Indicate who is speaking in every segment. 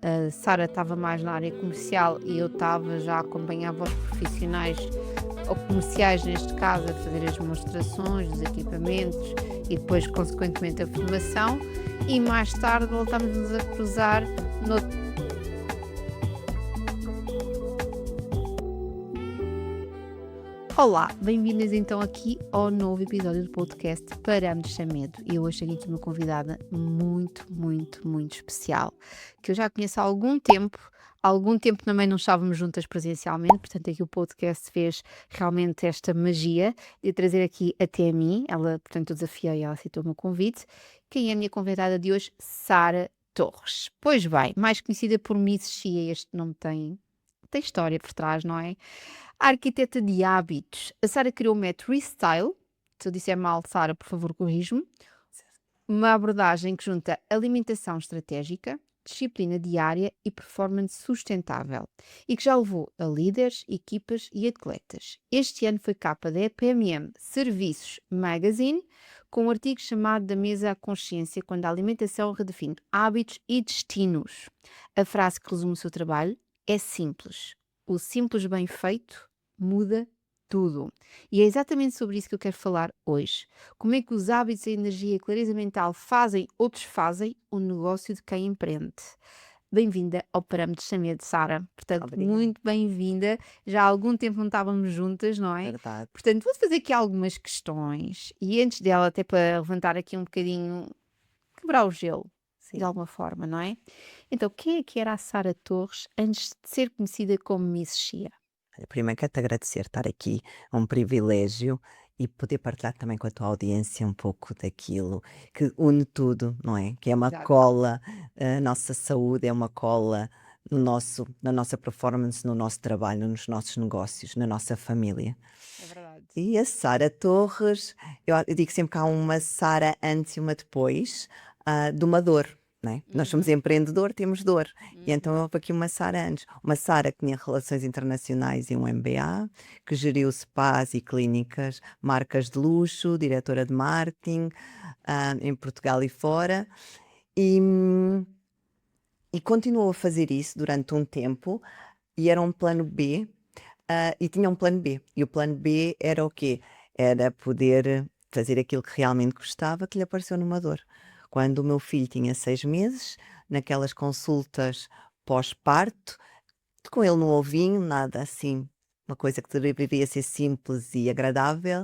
Speaker 1: A Sara estava mais na área comercial e eu estava já a acompanhar os profissionais ou comerciais, neste caso, a fazer as demonstrações dos equipamentos e depois, consequentemente, a formação. E mais tarde voltámos-nos a cruzar no. Olá, bem-vindas então aqui ao novo episódio do podcast Paramos Sem Medo. E eu hoje tenho aqui uma convidada muito especial, que eu já conheço há algum tempo. Há algum tempo também não estávamos juntas presencialmente, portanto aqui o podcast fez realmente esta magia de trazer aqui até a mim. Ela, portanto, eu desafiei e ela aceitou o meu convite. Quem é a minha convidada de hoje? Sara Torres. Pois bem, mais conhecida por Miss Chia, este nome tem história por trás, não é? A arquiteta de hábitos. A Sara criou o método Restyle. Se eu disser mal, Sara, por favor, corrige-me. Uma abordagem que junta alimentação estratégica, disciplina diária e performance sustentável, e que já levou a líderes, equipas e atletas. Este ano foi capa da EPMM Serviços Magazine, com um artigo chamado Da Mesa à Consciência, quando a alimentação redefine hábitos e destinos. A frase que resume o seu trabalho é simples. O simples bem feito muda tudo. E é exatamente sobre isso que eu quero falar hoje. Como é que os hábitos, a energia e a clareza mental outros fazem o negócio de quem empreende. Bem-vinda ao Parâmetros Sem Medo, Sara. Portanto,
Speaker 2: Obrigada.
Speaker 1: muito bem-vinda. Já há algum tempo não estávamos juntas, não é?
Speaker 2: Verdade.
Speaker 1: Portanto, vou fazer aqui algumas questões. E antes dela, até para levantar aqui um bocadinho, quebrar o gelo,
Speaker 2: Sim.
Speaker 1: de alguma forma, não é? Então, quem é que era a Sara Torres antes de ser conhecida como Miss Chia?
Speaker 2: Olha, primeiro quero-te agradecer estar aqui, é um privilégio e poder partilhar também com a tua audiência um pouco daquilo que une tudo, não é? Que é uma
Speaker 1: Exato.
Speaker 2: cola, a nossa saúde é uma cola na nossa performance, no nosso trabalho, nos nossos negócios, na nossa família.
Speaker 1: É verdade.
Speaker 2: E a Sara Torres, eu digo sempre que há uma Sara antes e uma depois, de uma dor, não é? Nós somos empreendedor, temos dor. E então houve aqui uma Sara antes. Uma Sara que tinha relações internacionais e um MBA, que geriu spas e clínicas, marcas de luxo, diretora de marketing, em Portugal e fora. E continuou a fazer isso durante um tempo, e era um plano B. E tinha um plano B. E o plano B era o quê? Era poder fazer aquilo que realmente gostava, que lhe apareceu numa dor. Quando o meu filho tinha 6 meses, naquelas consultas pós-parto, com ele no ovinho, nada assim, uma coisa que deveria ser simples e agradável,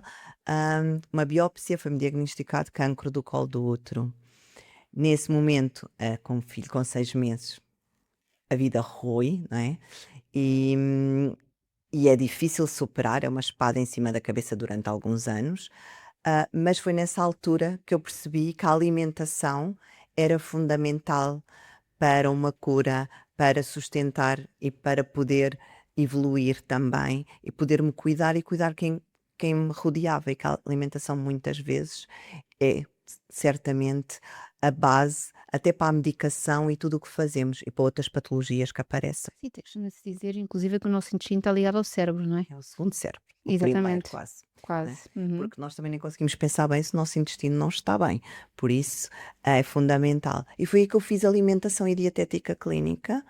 Speaker 2: uma biópsia, foi-me diagnosticado cancro do colo do útero. Nesse momento, com um filho com 6 meses, a vida roi, não é? E, e é difícil superar, é uma espada em cima da cabeça durante alguns anos, mas foi nessa altura que eu percebi que a alimentação era fundamental para uma cura, para sustentar e para poder evoluir também e poder me cuidar e cuidar quem me rodeava, e que a alimentação muitas vezes é certamente a base até para a medicação e tudo o que fazemos e para outras patologias que aparecem.
Speaker 1: Sim, costuma-se dizer, inclusive, que o nosso intestino está ligado ao cérebro, não é?
Speaker 2: É o segundo cérebro, o primeiro
Speaker 1: Exatamente.
Speaker 2: quase, né?
Speaker 1: Quase. Uhum.
Speaker 2: Porque nós também nem conseguimos pensar bem se o nosso intestino não está bem. Por isso é fundamental. E foi aí que eu fiz alimentação e dietética clínica,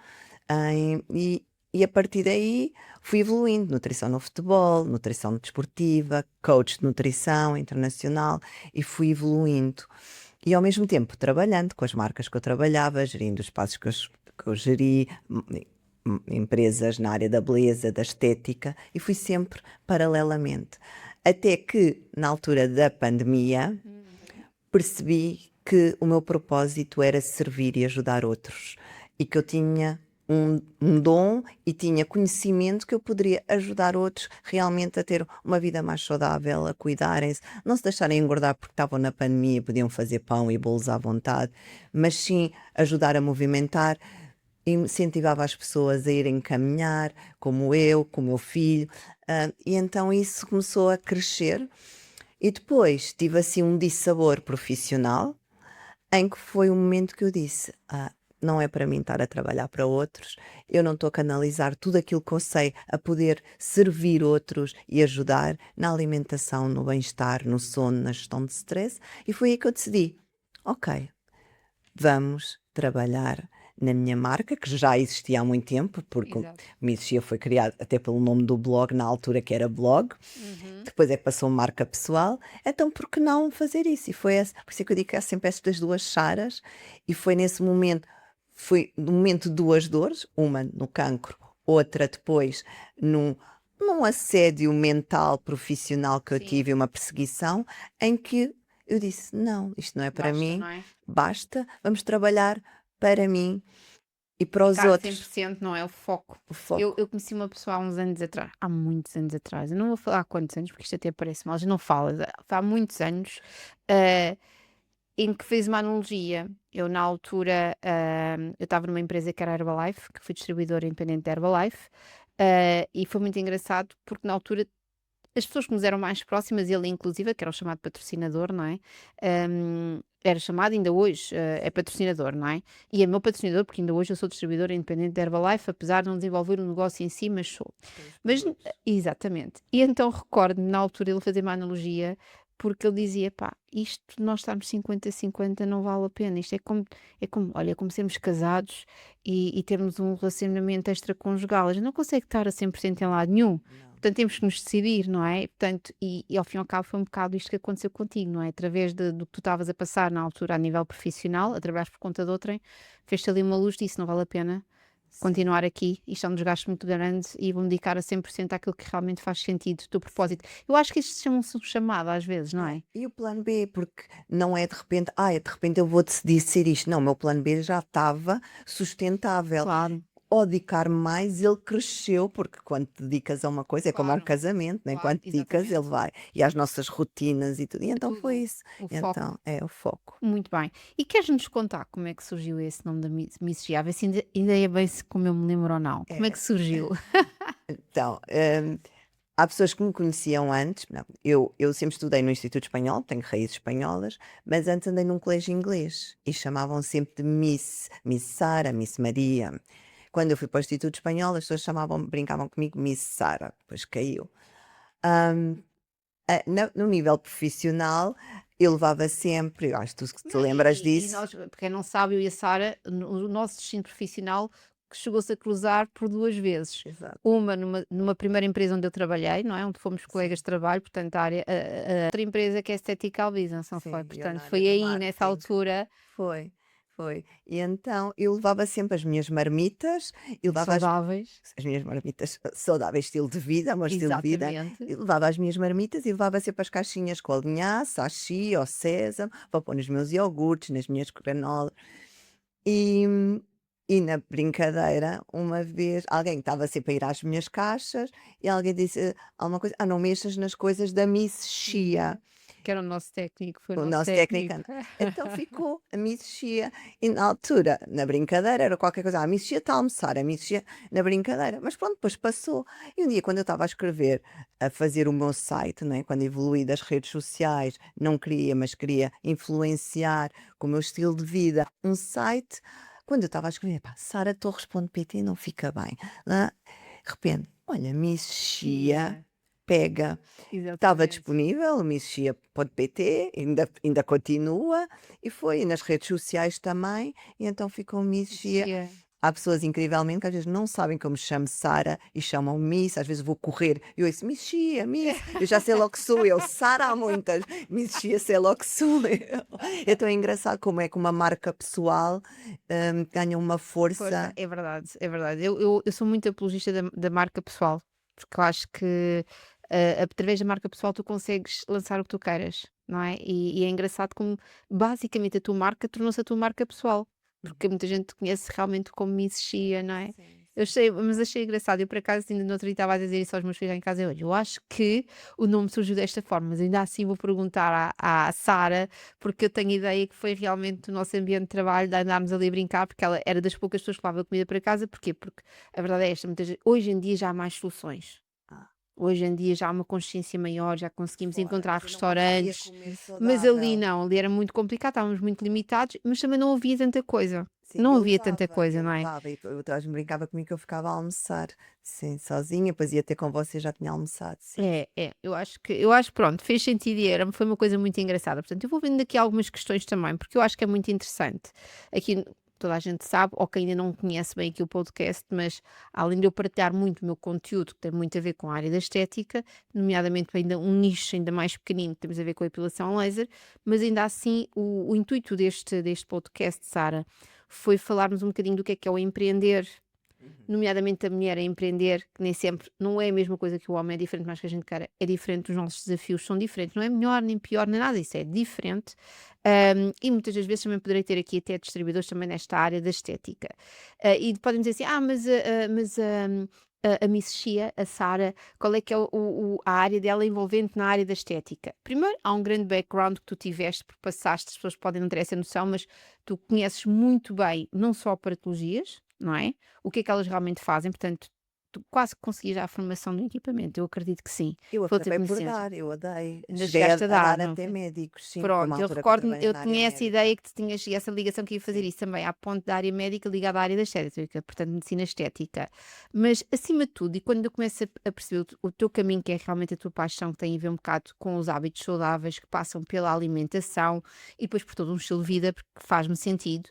Speaker 2: e a partir daí fui evoluindo. Nutrição no futebol, nutrição desportiva, coach de nutrição internacional, e fui evoluindo. E ao mesmo tempo trabalhando com as marcas que eu trabalhava, gerindo os espaços que eu geri, empresas na área da beleza, da estética, e fui sempre paralelamente. Até que, na altura da pandemia, percebi que o meu propósito era servir e ajudar outros. E que eu tinha um dom e tinha conhecimento que eu poderia ajudar outros realmente a ter uma vida mais saudável, a cuidarem-se, não se deixarem engordar porque estavam na pandemia e podiam fazer pão e bolos à vontade, mas sim ajudar a movimentar. Incentivava as pessoas a irem caminhar, como eu, com o meu filho, e então isso começou a crescer. E depois tive assim um dissabor profissional, em que foi um momento que eu disse: não é para mim estar a trabalhar para outros, eu não estou a canalizar tudo aquilo que eu sei a poder servir outros e ajudar na alimentação, no bem-estar, no sono, na gestão de stress. E foi aí que eu decidi: ok, vamos trabalhar na minha marca, que já existia há muito tempo, porque o
Speaker 1: Exato.
Speaker 2: Miss Chia foi criado até pelo nome do blog, na altura que era blog,
Speaker 1: Uhum.
Speaker 2: depois é que passou marca pessoal, então por que não fazer isso? E foi por isso é que eu digo que há sempre estas duas Saras, e foi nesse momento, foi no momento de duas dores, uma no cancro, outra depois num, num assédio mental profissional que eu
Speaker 1: Sim,
Speaker 2: tive, uma perseguição, em que eu disse, não, isto não é para
Speaker 1: basta,
Speaker 2: mim,
Speaker 1: não é?
Speaker 2: basta, vamos trabalhar para mim e para os
Speaker 1: Ficar
Speaker 2: outros.
Speaker 1: 100%, não é? O foco.
Speaker 2: O
Speaker 1: Eu,
Speaker 2: foco.
Speaker 1: eu conheci uma pessoa há uns anos atrás, há muitos anos atrás, eu não vou falar há quantos anos, porque isto até parece mal, já não falas, há muitos anos, eh, em que fez uma analogia. Eu, na altura, eu estava numa empresa que era a Herbalife, que fui distribuidora independente da Herbalife, e foi muito engraçado porque na altura as pessoas que nos eram mais próximas, ele inclusive, que era o chamado patrocinador, não é? Era chamado ainda hoje, é patrocinador, não é? E é meu patrocinador, porque ainda hoje eu sou distribuidora independente da Herbalife, apesar de não desenvolver o negócio em si, mas sou.
Speaker 2: Pelos
Speaker 1: Mas,
Speaker 2: produtos.
Speaker 1: exatamente. E então recordo-me na altura ele fazer uma analogia, porque ele dizia, pá, isto nós estarmos 50-50 não vale a pena. Isto é como, olha, é como sermos casados e termos um relacionamento extraconjugal. A gente não consegue estar a 100% em lado nenhum.
Speaker 2: Não.
Speaker 1: Portanto, temos que nos decidir, não é? Portanto, e ao fim e ao cabo foi um bocado isto que aconteceu contigo, não é? Através do que tu estavas a passar na altura a nível profissional, a trabalhar por conta de outrem, fez-te ali uma luz, disse, não vale a pena
Speaker 2: Sim.
Speaker 1: continuar aqui, isto é um desgaste muito grande e vou-me dedicar a 100% àquilo que realmente faz sentido, do teu propósito. Eu acho que isto chama-se um chamado às vezes, não é?
Speaker 2: E o plano B, porque não é de repente, de repente eu vou decidir ser isto. Não, o meu plano B já estava sustentável.
Speaker 1: Claro,
Speaker 2: Ao dedicar-me mais, ele cresceu, porque quando te dedicas a uma coisa, é como a um
Speaker 1: claro,
Speaker 2: casamento, né?
Speaker 1: claro,
Speaker 2: Quando te dedicas, ele
Speaker 1: exatamente.
Speaker 2: vai. E às nossas rotinas e tudo. E então foi
Speaker 1: Tudo,
Speaker 2: isso.
Speaker 1: o foco.
Speaker 2: Então, é o foco.
Speaker 1: Muito bem. E queres-nos contar como é que surgiu esse nome da Miss Gia? A ver se ainda é bem se como eu me lembro ou não. Como é que
Speaker 2: É.
Speaker 1: surgiu?
Speaker 2: Então, há pessoas que me conheciam antes. Não, eu sempre estudei no Instituto Espanhol, tenho raízes espanholas, mas antes andei num colégio inglês e chamavam sempre de Miss Sara, Miss Maria. Quando eu fui para o Instituto Espanhol, as pessoas brincavam comigo Miss Sara, depois caiu. Ahm, no nível profissional, eu levava sempre, eu acho que tu te
Speaker 1: Não,
Speaker 2: lembras
Speaker 1: e
Speaker 2: disso.
Speaker 1: nós, para quem não sabe, eu e a Sara, o nosso destino profissional que chegou-se a cruzar por duas vezes.
Speaker 2: Exato.
Speaker 1: Uma numa primeira empresa onde eu trabalhei, não é? Onde fomos colegas
Speaker 2: Sim,
Speaker 1: de trabalho, portanto, a outra empresa que é Ethical Business, não foi?
Speaker 2: sim, e eu
Speaker 1: Portanto,
Speaker 2: na área
Speaker 1: foi
Speaker 2: do
Speaker 1: aí, nessa
Speaker 2: marketing.
Speaker 1: altura,
Speaker 2: Foi, foi. E então eu levava sempre as minhas marmitas, eu levava
Speaker 1: saudáveis.
Speaker 2: as minhas marmitas saudáveis, estilo de vida, o meu estilo de vida,
Speaker 1: Exatamente.
Speaker 2: e levava as minhas marmitas e levava sempre as caixinhas com a linhaça, a chia, ao sésamo, para pôr nos meus iogurtes, nas minhas granolas. E, e na brincadeira, uma vez, alguém estava sempre a ir às minhas caixas e alguém disse alguma coisa, não mexas nas coisas da Miss Chia.
Speaker 1: Que era o nosso técnico, foi o
Speaker 2: O
Speaker 1: nosso
Speaker 2: nosso
Speaker 1: técnico.
Speaker 2: técnico. Então ficou a Miss Chia. E na altura, na brincadeira, era qualquer coisa. A Miss Chia está a almoçar, a Miss Chia na brincadeira. Mas pronto, depois passou. E um dia, quando eu estava a escrever, a fazer o meu site, não é? Quando evolui das redes sociais, não queria, mas queria influenciar com o meu estilo de vida, um site. Quando eu estava a escrever, pá, saratorres.pt não fica bem. Lá, de repente, olha, Miss Chia
Speaker 1: Chia,
Speaker 2: pega. Estava
Speaker 1: exatamente.
Speaker 2: disponível, o missia.pt, ainda continua, e foi, e nas redes sociais também, e então ficou Miss Chia.
Speaker 1: Chia.
Speaker 2: Há pessoas incrivelmente que às vezes não sabem como me chamo Sara e chamam Miss, às vezes vou correr e eu disse Miss Chia, Miss, eu já sei logo que sou eu, Sara há muitas, Miss Chia sei logo que sou eu. Então é engraçado como é que uma marca pessoal ganha uma
Speaker 1: Força,
Speaker 2: força.
Speaker 1: é verdade, é verdade. Eu sou muito apologista da marca pessoal, porque eu acho que através da marca pessoal tu consegues lançar o que tu queiras, não é? E é engraçado como basicamente a tua marca tornou-se a tua marca pessoal, porque muita gente te conhece realmente como Miss Chia, não é?
Speaker 2: Sim,
Speaker 1: Eu
Speaker 2: sim.
Speaker 1: achei, mas achei engraçado. Eu, por acaso, ainda no outro dia estava a dizer isso aos meus filhos lá em casa. Olha, eu acho que o nome surgiu desta forma, mas ainda assim vou perguntar à Sara, porque eu tenho ideia que foi realmente o nosso ambiente de trabalho, de andarmos ali a brincar, porque ela era das poucas pessoas que levava comida para casa. Porquê? Porque a verdade é esta, hoje em dia já há mais soluções.
Speaker 2: Ah,
Speaker 1: Hoje em dia já há uma consciência maior, já conseguimos
Speaker 2: fora,
Speaker 1: encontrar
Speaker 2: mas eu não conseguia
Speaker 1: restaurantes,
Speaker 2: comer
Speaker 1: mas ali
Speaker 2: saudável.
Speaker 1: não, ali era muito complicado, estávamos muito limitados, mas também não havia tanta coisa.
Speaker 2: Sim,
Speaker 1: Não havia tanta coisa,
Speaker 2: eu
Speaker 1: não é?
Speaker 2: levava, e eu até brincava comigo que eu ficava a almoçar, sim, sozinha, depois ia ter com você, já tinha almoçado, sim.
Speaker 1: É, eu acho, pronto, fez sentido e foi uma coisa muito engraçada. Portanto, eu vou vendo aqui algumas questões também, porque eu acho que é muito interessante. Aqui toda a gente sabe, ou quem ainda não conhece bem aqui o podcast, mas além de eu partilhar muito o meu conteúdo, que tem muito a ver com a área da estética, nomeadamente ainda um nicho ainda mais pequenino, que temos a ver com a epilação laser, mas ainda assim o intuito deste podcast, Sara, foi falarmos um bocadinho do que é o empreender,
Speaker 2: Uhum.
Speaker 1: nomeadamente a mulher a empreender, que nem sempre não é a mesma coisa que o homem, é diferente, mais que a gente queira, é diferente, os nossos desafios são diferentes, não é melhor nem pior nem nada, isso é diferente. E muitas das vezes também poderei ter aqui até distribuidores também nesta área da estética. E podem dizer assim, a Miss Chia, a Sara, qual é que é a área dela envolvente na área da estética? Primeiro, há um grande background que tu tiveste, porque passaste, as pessoas podem não ter essa noção, mas tu conheces muito bem, não só aparatologias, não é? O que é que elas realmente fazem, portanto, tu quase que conseguias já a formação do equipamento, eu acredito que sim,
Speaker 2: Eu
Speaker 1: pela tua
Speaker 2: acabei por
Speaker 1: conhecência.
Speaker 2: dar, eu a dei.
Speaker 1: Ainda
Speaker 2: Cheguei a
Speaker 1: chegaste a
Speaker 2: a
Speaker 1: dar,
Speaker 2: dar
Speaker 1: não
Speaker 2: até
Speaker 1: foi?
Speaker 2: médicos, sim, foi uma
Speaker 1: Pronto, eu
Speaker 2: altura que eu
Speaker 1: recordo-me,
Speaker 2: trabalhei
Speaker 1: eu
Speaker 2: na área
Speaker 1: tinha essa ideia
Speaker 2: médica.
Speaker 1: que tu tinhas essa ligação que ia fazer
Speaker 2: Sim.
Speaker 1: isso também, à ponte da área médica ligada à área da estética, portanto, medicina estética. Mas, acima de tudo, e quando eu começo a perceber o teu caminho, que é realmente a tua paixão, que tem a ver um bocado com os hábitos saudáveis, que passam pela alimentação e depois por todo um estilo de vida, porque faz-me sentido.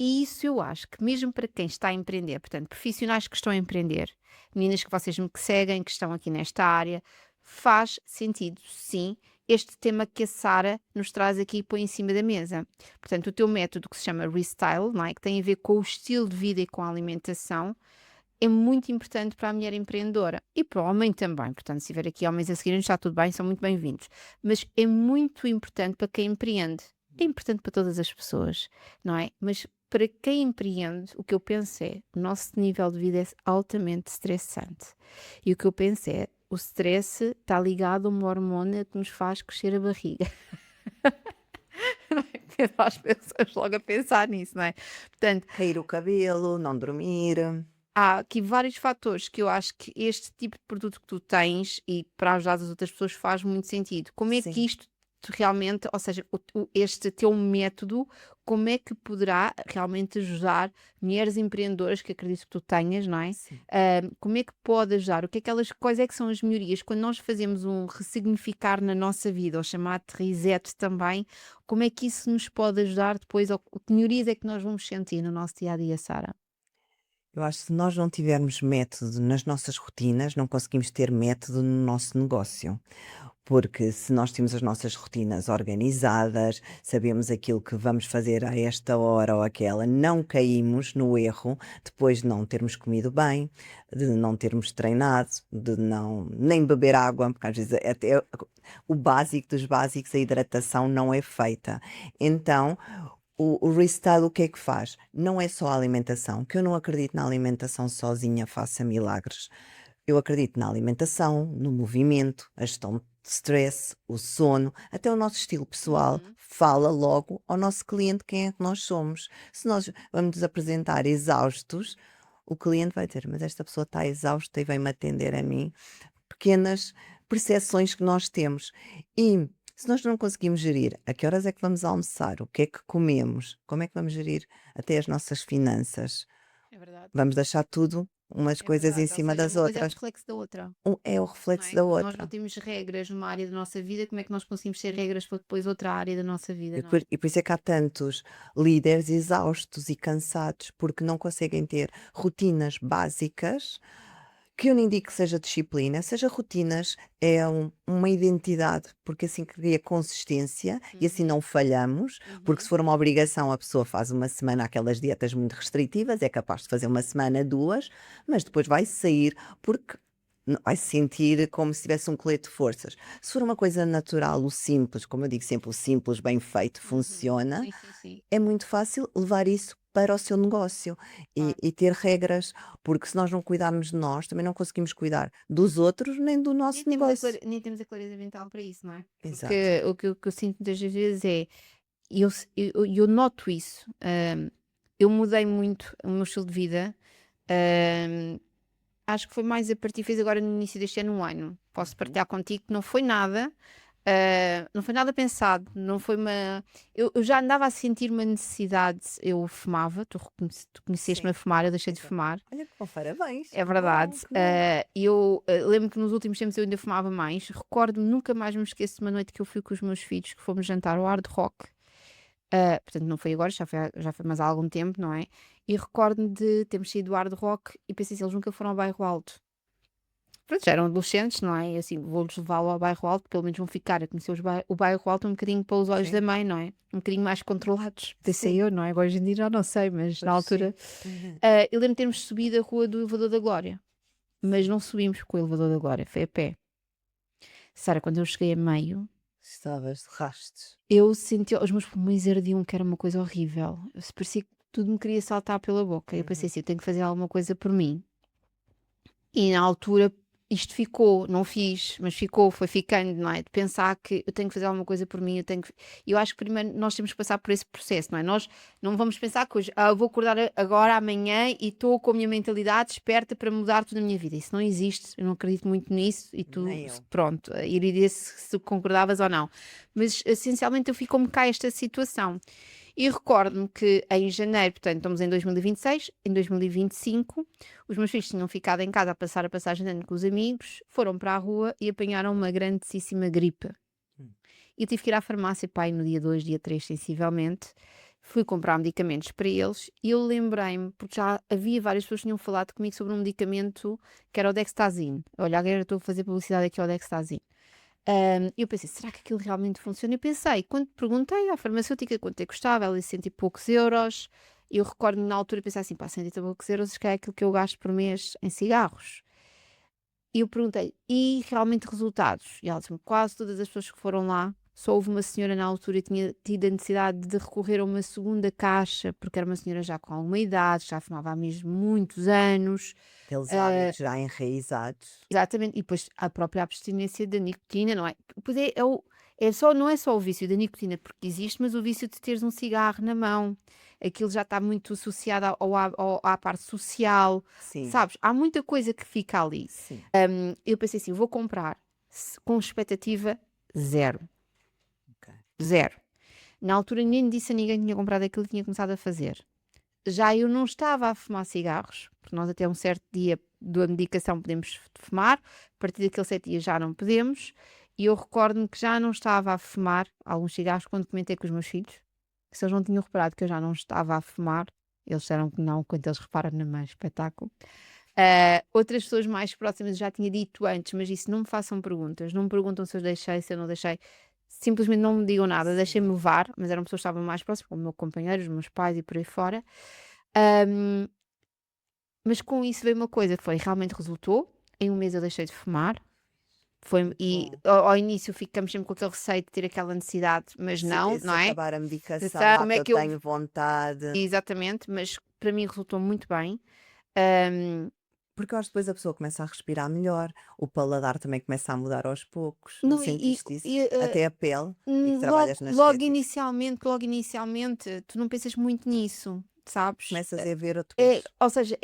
Speaker 1: E isso eu acho que mesmo para quem está a empreender, portanto, profissionais que estão a empreender, meninas que vocês me seguem, que estão aqui nesta área, faz sentido, sim, este tema que a Sara nos traz aqui e põe em cima da mesa. Portanto, o teu método que se chama Restyle, não é? Que tem a ver com o estilo de vida e com a alimentação, é muito importante para a mulher empreendedora e para o homem também. Portanto, se tiver aqui homens a seguirem, está tudo bem, são muito bem-vindos. Mas é muito importante para quem empreende. É importante para todas as pessoas, não é? Mas para quem empreende, o que eu penso é, o nosso nível de vida é altamente estressante. E o que eu penso é, o stress está ligado a uma hormona que nos faz crescer a barriga. As pessoas logo a pensar nisso, não é? Portanto,
Speaker 2: Cair o cabelo, não dormir.
Speaker 1: há aqui vários fatores que eu acho que este tipo de produto que tu tens e para ajudar as outras pessoas faz muito sentido. Como é que
Speaker 2: Sim,
Speaker 1: isto realmente, ou seja, este teu método, como é que poderá realmente ajudar mulheres empreendedoras que acredito que tu tenhas, não é?
Speaker 2: sim.
Speaker 1: Como é que pode ajudar? O que é que elas, quais é que são as melhorias? Quando nós fazemos um ressignificar na nossa vida, ou chamado de reset também, como é que isso nos pode ajudar depois? Ou que melhorias é que nós vamos sentir no nosso dia a dia, Sara?
Speaker 2: Eu acho que se nós não tivermos método nas nossas rotinas, não conseguimos ter método no nosso negócio. Porque se nós temos as nossas rotinas organizadas, sabemos aquilo que vamos fazer a esta hora ou aquela, não caímos no erro depois de não termos comido bem, de não termos treinado, de não nem beber água, porque às vezes até o básico dos básicos, a hidratação não é feita. Então, o Restyle o que é que faz? Não é só a alimentação, que eu não acredito na alimentação sozinha faça milagres. Eu acredito na alimentação, no movimento, a gestão de stress, o sono, até o nosso estilo pessoal
Speaker 1: Uhum.
Speaker 2: fala logo ao nosso cliente quem é que nós somos. Se nós vamos nos apresentar exaustos, o cliente vai dizer: Mas esta pessoa está exausta e vem-me atender a mim. Pequenas percepções que nós temos. E se nós não conseguimos gerir a que horas é que vamos almoçar, o que é que comemos, como é que vamos gerir até as nossas finanças,
Speaker 1: É verdade.
Speaker 2: vamos deixar tudo umas
Speaker 1: É
Speaker 2: coisas em
Speaker 1: verdade, ou
Speaker 2: cima
Speaker 1: seja,
Speaker 2: das
Speaker 1: uma coisa é
Speaker 2: outras.
Speaker 1: reflexo da outra,
Speaker 2: É o
Speaker 1: não
Speaker 2: reflexo
Speaker 1: é?
Speaker 2: da
Speaker 1: Quando nós não
Speaker 2: outra.
Speaker 1: temos regras numa área da nossa vida, como é que nós conseguimos ter regras para depois outra área da nossa vida,
Speaker 2: E
Speaker 1: não
Speaker 2: por,
Speaker 1: é?
Speaker 2: e por isso é que há tantos líderes exaustos e cansados porque não conseguem ter rotinas básicas, que eu nem digo que seja disciplina, seja rotinas, é uma identidade, porque assim cria consistência e assim
Speaker 1: Uhum,
Speaker 2: não falhamos, porque se
Speaker 1: uhum.
Speaker 2: for uma obrigação, a pessoa faz uma semana aquelas dietas muito restritivas, é capaz de fazer uma semana, duas, mas depois vai sair porque vai se sentir como se tivesse um colete de forças. Se for uma coisa natural, o simples, como eu digo sempre, o simples bem feito
Speaker 1: Uhum.
Speaker 2: funciona,
Speaker 1: Sim, sim, sim,
Speaker 2: é muito fácil levar isso para o seu negócio e,
Speaker 1: claro.
Speaker 2: e ter regras, porque se nós não cuidarmos de nós, também não conseguimos cuidar dos outros nem do
Speaker 1: Nem
Speaker 2: nosso
Speaker 1: temos
Speaker 2: negócio.
Speaker 1: nem temos a clareza mental para isso, não é?
Speaker 2: Exato.
Speaker 1: Porque o que eu sinto muitas vezes é, e eu noto isso, eu mudei muito o meu estilo de vida, hum, acho que foi mais a partir, fez agora no início deste ano, um ano. Posso
Speaker 2: Uhum.
Speaker 1: partilhar contigo que não foi nada, não foi nada pensado, não foi uma. Eu já andava a sentir uma necessidade, eu fumava, tu conheceste-me a
Speaker 2: Sim,
Speaker 1: fumar, eu deixei de
Speaker 2: exato.
Speaker 1: fumar.
Speaker 2: Olha que bom, parabéns,
Speaker 1: É
Speaker 2: que bom,
Speaker 1: verdade.
Speaker 2: que bom.
Speaker 1: Eu lembro que nos últimos tempos eu ainda fumava mais. Recordo-me, nunca mais me esqueço de uma noite que eu fui com os meus filhos, que fomos jantar ao Hard Rock. Portanto, não foi agora, já foi mais há algum tempo, não é? E recordo-me de termos saído do Hard Rock e pensei assim: eles nunca foram ao Bairro Alto. Pronto, já eram adolescentes, não é? E assim, vou-los levá-lo ao Bairro Alto, pelo menos vão ficar a conhecer o Bairro Alto um bocadinho pelos olhos da
Speaker 2: Sim,
Speaker 1: mãe, não é? Um bocadinho mais controlados, pensei
Speaker 2: sim,
Speaker 1: eu, não é? Agora hoje em dia já não sei, mas na
Speaker 2: pois sim.
Speaker 1: altura. Eu lembro de termos subido a rua do Elevador da Glória, mas
Speaker 2: Sim.
Speaker 1: não subimos com o Elevador da Glória, foi a pé. Sara, quando eu cheguei a meio,
Speaker 2: Estavas de rastos.
Speaker 1: eu senti os meus pulmões ardiam, que era uma coisa horrível. Parecia que tudo me queria saltar pela boca. Eu pensei
Speaker 2: Uhum.
Speaker 1: assim, eu tenho que fazer alguma coisa por mim. E na altura isto ficou, não fiz, mas ficou, foi ficando, não é? De pensar que eu tenho que fazer alguma coisa por mim, eu acho que primeiro nós temos que passar por esse processo, não é? Nós não vamos pensar que hoje, eu vou acordar agora, amanhã e estou com a minha mentalidade esperta para mudar tudo na minha vida. Isso não existe, eu não acredito muito nisso e tu,
Speaker 2: Nem eu.
Speaker 1: pronto, iria se concordavas ou não. Mas essencialmente eu fico-me cá esta situação. E recordo-me que em janeiro, portanto, estamos em 2026, em 2025, os meus filhos tinham ficado em casa a passar a passagem de ano com os amigos, foram para a rua e apanharam uma grandíssima gripe.
Speaker 2: Hum.
Speaker 1: E eu tive que ir à farmácia, pai, no dia 2, dia 3, sensivelmente. Fui comprar medicamentos para eles e eu lembrei-me, porque já havia várias pessoas que tinham falado comigo sobre um medicamento que era o Dextazine. Olha, agora estou a fazer publicidade aqui ao Dextazine. Eu pensei, será que aquilo realmente funciona? E pensei, quando perguntei à farmacêutica quanto é que custava, ela disse cento e poucos euros. Eu recordo-me na altura pensar assim, pá, cento e poucos euros, se calhar é aquilo que eu gasto por mês em cigarros. E eu perguntei, e realmente resultados? E ela disse-me, quase todas as pessoas que foram lá, só houve uma senhora na altura que tinha tido a necessidade de recorrer a uma segunda caixa, porque era uma senhora já com alguma idade, já fumava há mesmo muitos anos.
Speaker 2: Aqueles
Speaker 1: ah,
Speaker 2: hábitos já enraizados.
Speaker 1: Exatamente, e depois a própria abstinência da nicotina, não é? Pois não é só o vício da nicotina, porque existe, mas o vício de teres um cigarro na mão. Aquilo já está muito associado à parte social,
Speaker 2: Sim,
Speaker 1: sabes? Há muita coisa que fica ali.
Speaker 2: sim.
Speaker 1: Eu pensei assim, vou comprar com expectativa zero.
Speaker 2: Ok.
Speaker 1: Zero. Na altura nem disse a ninguém que tinha comprado aquilo e tinha começado a fazer. Já eu não estava a fumar cigarros, porque nós até um certo dia da medicação podemos fumar, a partir daquele 7 dias já não podemos, e eu recordo-me que já não estava a fumar alguns cigarros quando comentei com os meus filhos, que se eles não tinham reparado que eu já não estava a fumar, eles disseram que não, quando eles reparam na mãe, espetáculo. Outras pessoas mais próximas eu já tinha dito antes, mas isso não me façam perguntas, não me perguntam se eu deixei, se eu não deixei, simplesmente não me digam nada,
Speaker 2: Sim.
Speaker 1: deixem-me levar, mas eram pessoas que estavam mais próximas, como o meu companheiro, os meus pais e por aí fora. Ahm, mas com isso veio uma coisa que foi, realmente resultou. Em um mês eu deixei de fumar.
Speaker 2: Muito
Speaker 1: E
Speaker 2: bom.
Speaker 1: ao início ficamos sempre com aquele receio de ter aquela necessidade, mas não,
Speaker 2: Se
Speaker 1: não é?
Speaker 2: acabar a medicação,
Speaker 1: Como
Speaker 2: que
Speaker 1: é
Speaker 2: eu
Speaker 1: que eu.
Speaker 2: tenho vontade.
Speaker 1: Exatamente, mas para mim resultou muito bem. Ahm,
Speaker 2: Porque eu acho que depois a pessoa começa a respirar melhor, o paladar também começa a mudar aos poucos.
Speaker 1: não,
Speaker 2: Sentiste isso? Até a pele, e que
Speaker 1: logo,
Speaker 2: trabalhas na
Speaker 1: logo
Speaker 2: estética.
Speaker 1: inicialmente, logo inicialmente, tu não pensas muito nisso, sabes?
Speaker 2: Começas a ver
Speaker 1: É,
Speaker 2: depois.
Speaker 1: ou seja,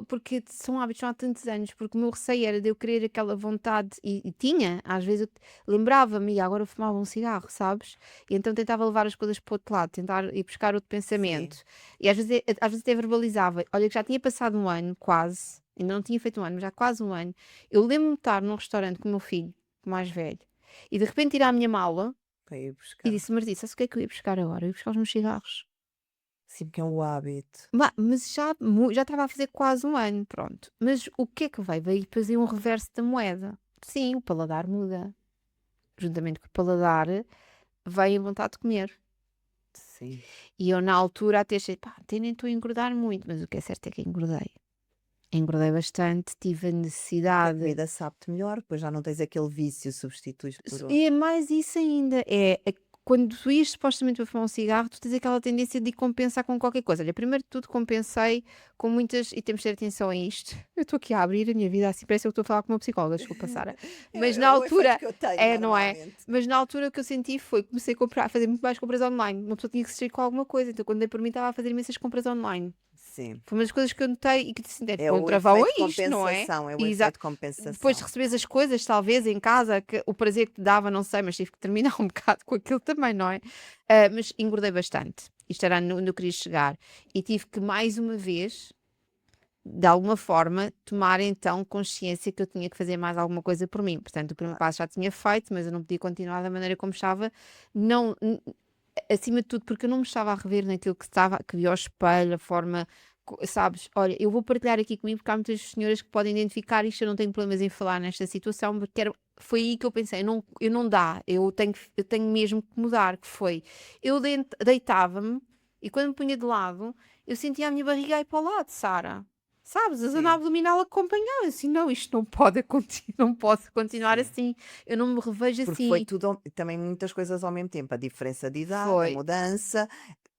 Speaker 1: porque são hábitos há tantos anos, porque o meu receio era de eu querer aquela vontade, e tinha, às vezes eu lembrava-me, e agora eu fumava um cigarro, sabes? E então tentava levar as coisas para o outro lado, tentar ir buscar outro
Speaker 2: Sim.
Speaker 1: pensamento. E às vezes até verbalizava, olha que já tinha passado um ano, quase, ainda não tinha feito um ano, mas já quase um ano. Eu lembro-me de estar num restaurante com o meu filho, o mais velho, e de repente ir à minha mala
Speaker 2: Para ir
Speaker 1: e
Speaker 2: buscar.
Speaker 1: disse, Martim, sabes o que é que eu ia buscar agora? Eu ia buscar os meus cigarros.
Speaker 2: Sim, porque é o hábito.
Speaker 1: Mas já estava a fazer quase um ano, pronto. Mas o que é que veio? Veio fazer um reverso da moeda. Sim, o paladar muda. Juntamente com o paladar, vem a vontade de comer.
Speaker 2: Sim.
Speaker 1: E eu na altura até achei, pá, até nem estou a engordar muito, mas o que é certo é que engordei. Engordei bastante, tive a
Speaker 2: Porque a
Speaker 1: necessidade.
Speaker 2: comida sabe-te melhor, depois já não tens aquele vício, substituís por
Speaker 1: E
Speaker 2: outro.
Speaker 1: é mais isso ainda, quando tu ias supostamente para fumar um cigarro, tu tens aquela tendência de compensar com qualquer coisa. Olha, primeiro de tudo compensei com muitas, e temos de ter atenção a isto. Eu estou aqui a abrir a minha vida assim, parece que eu estou a falar com uma psicóloga, desculpa, Sara. Mas
Speaker 2: É
Speaker 1: na
Speaker 2: o efeito
Speaker 1: altura,
Speaker 2: que eu tenho
Speaker 1: não é?
Speaker 2: normalmente.
Speaker 1: Mas na altura o que eu senti foi que comecei a comprar, a fazer muito mais compras online. Uma pessoa tinha que se com alguma coisa, então quando dei por mim estava a fazer imensas compras online.
Speaker 2: Sim.
Speaker 1: Foi uma das coisas que eu notei e que disse,
Speaker 2: É
Speaker 1: bom
Speaker 2: o
Speaker 1: travão a
Speaker 2: efeito
Speaker 1: isto, não é?
Speaker 2: compensação, é o
Speaker 1: E
Speaker 2: efeito
Speaker 1: depois de
Speaker 2: compensação.
Speaker 1: receberes as coisas, talvez em casa, que o prazer que te dava, não sei, mas tive que terminar um bocado com aquilo também, não é? Mas engordei bastante. Isto era onde eu queria chegar. E tive que, mais uma vez, de alguma forma, tomar então consciência que eu tinha que fazer mais alguma coisa por mim. Portanto, o primeiro
Speaker 2: Claro.
Speaker 1: passo já tinha feito, mas eu não podia continuar da maneira como estava. Não, acima de tudo, porque eu não me estava a rever naquilo que via ao espelho, a forma, sabes? Olha, eu vou partilhar aqui comigo, porque há muitas senhoras que podem identificar isto, eu não tenho problemas em falar nesta situação, porque foi aí que eu pensei, eu não dá, eu tenho mesmo que mudar, que foi, eu deitava-me e quando me punha de lado, eu sentia a minha barriga aí para o lado, Sara. Sabes, a zona
Speaker 2: Sim,
Speaker 1: abdominal acompanhava assim, não, isto não pode, não pode continuar
Speaker 2: sim.
Speaker 1: assim, eu não me revejo
Speaker 2: Porque foi
Speaker 1: assim.
Speaker 2: tudo também muitas coisas ao mesmo tempo, a diferença de idade, a
Speaker 1: Foi.
Speaker 2: mudança,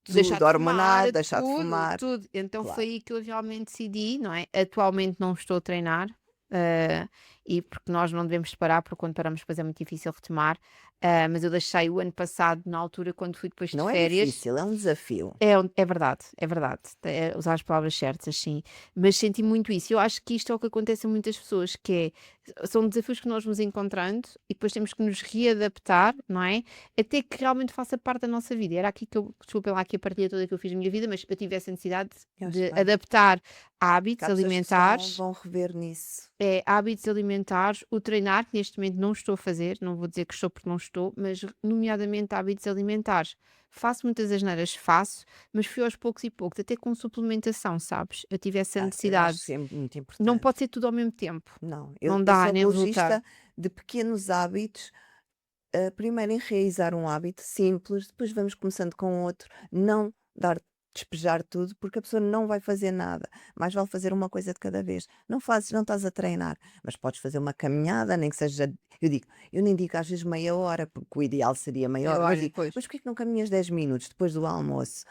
Speaker 1: Deixar
Speaker 2: tudo
Speaker 1: de fumar,
Speaker 2: hormonal, deixar de
Speaker 1: tudo,
Speaker 2: fumar,
Speaker 1: tudo. Então foi
Speaker 2: claro.
Speaker 1: aí que eu realmente decidi, não é? Atualmente não estou a treinar, eh, e porque nós não devemos parar, porque quando paramos depois é muito difícil retomar. Mas eu deixei o ano passado, na altura, quando fui depois de
Speaker 2: Não é
Speaker 1: férias.
Speaker 2: difícil, é um desafio.
Speaker 1: É verdade, é verdade. Usar as palavras certas, sim. Mas senti muito isso. Eu acho que isto é o que acontece a muitas pessoas, que são desafios que nós nos encontrando e depois temos que nos readaptar, não é? Até que realmente faça parte da nossa vida. Era aqui que eu, desculpa lá aqui a partilha toda que eu fiz na minha vida, mas eu tive essa necessidade
Speaker 2: Eu acho
Speaker 1: de
Speaker 2: bem.
Speaker 1: adaptar
Speaker 2: Que
Speaker 1: hábitos
Speaker 2: há pessoas que se vão,
Speaker 1: alimentares.
Speaker 2: vão rever nisso.
Speaker 1: Hábitos alimentares, o treinar, que neste momento não estou a fazer, não vou dizer que estou porque não estou, mas nomeadamente hábitos alimentares. Faço muitas asneiras, faço, mas fui aos poucos e poucos, até com suplementação, sabes? Eu tive essa
Speaker 2: Eu acho
Speaker 1: necessidade.
Speaker 2: que é muito
Speaker 1: Não
Speaker 2: importante.
Speaker 1: pode ser tudo ao mesmo tempo.
Speaker 2: Não,
Speaker 1: Não
Speaker 2: eu
Speaker 1: dá,
Speaker 2: sou
Speaker 1: nem resultar.
Speaker 2: apologista de pequenos hábitos. Primeiro enraizar um hábito simples, depois vamos começando com outro, não dar despejar tudo, porque a pessoa não vai fazer nada, mais vale fazer uma coisa de cada vez. Não fazes, não estás a treinar, mas podes fazer uma caminhada, nem que seja, eu nem digo às vezes meia hora, porque o ideal seria meia
Speaker 1: Eu
Speaker 2: hora, mas
Speaker 1: olho,
Speaker 2: digo,
Speaker 1: pois.
Speaker 2: mas porquê que não caminhas 10 minutos depois do almoço?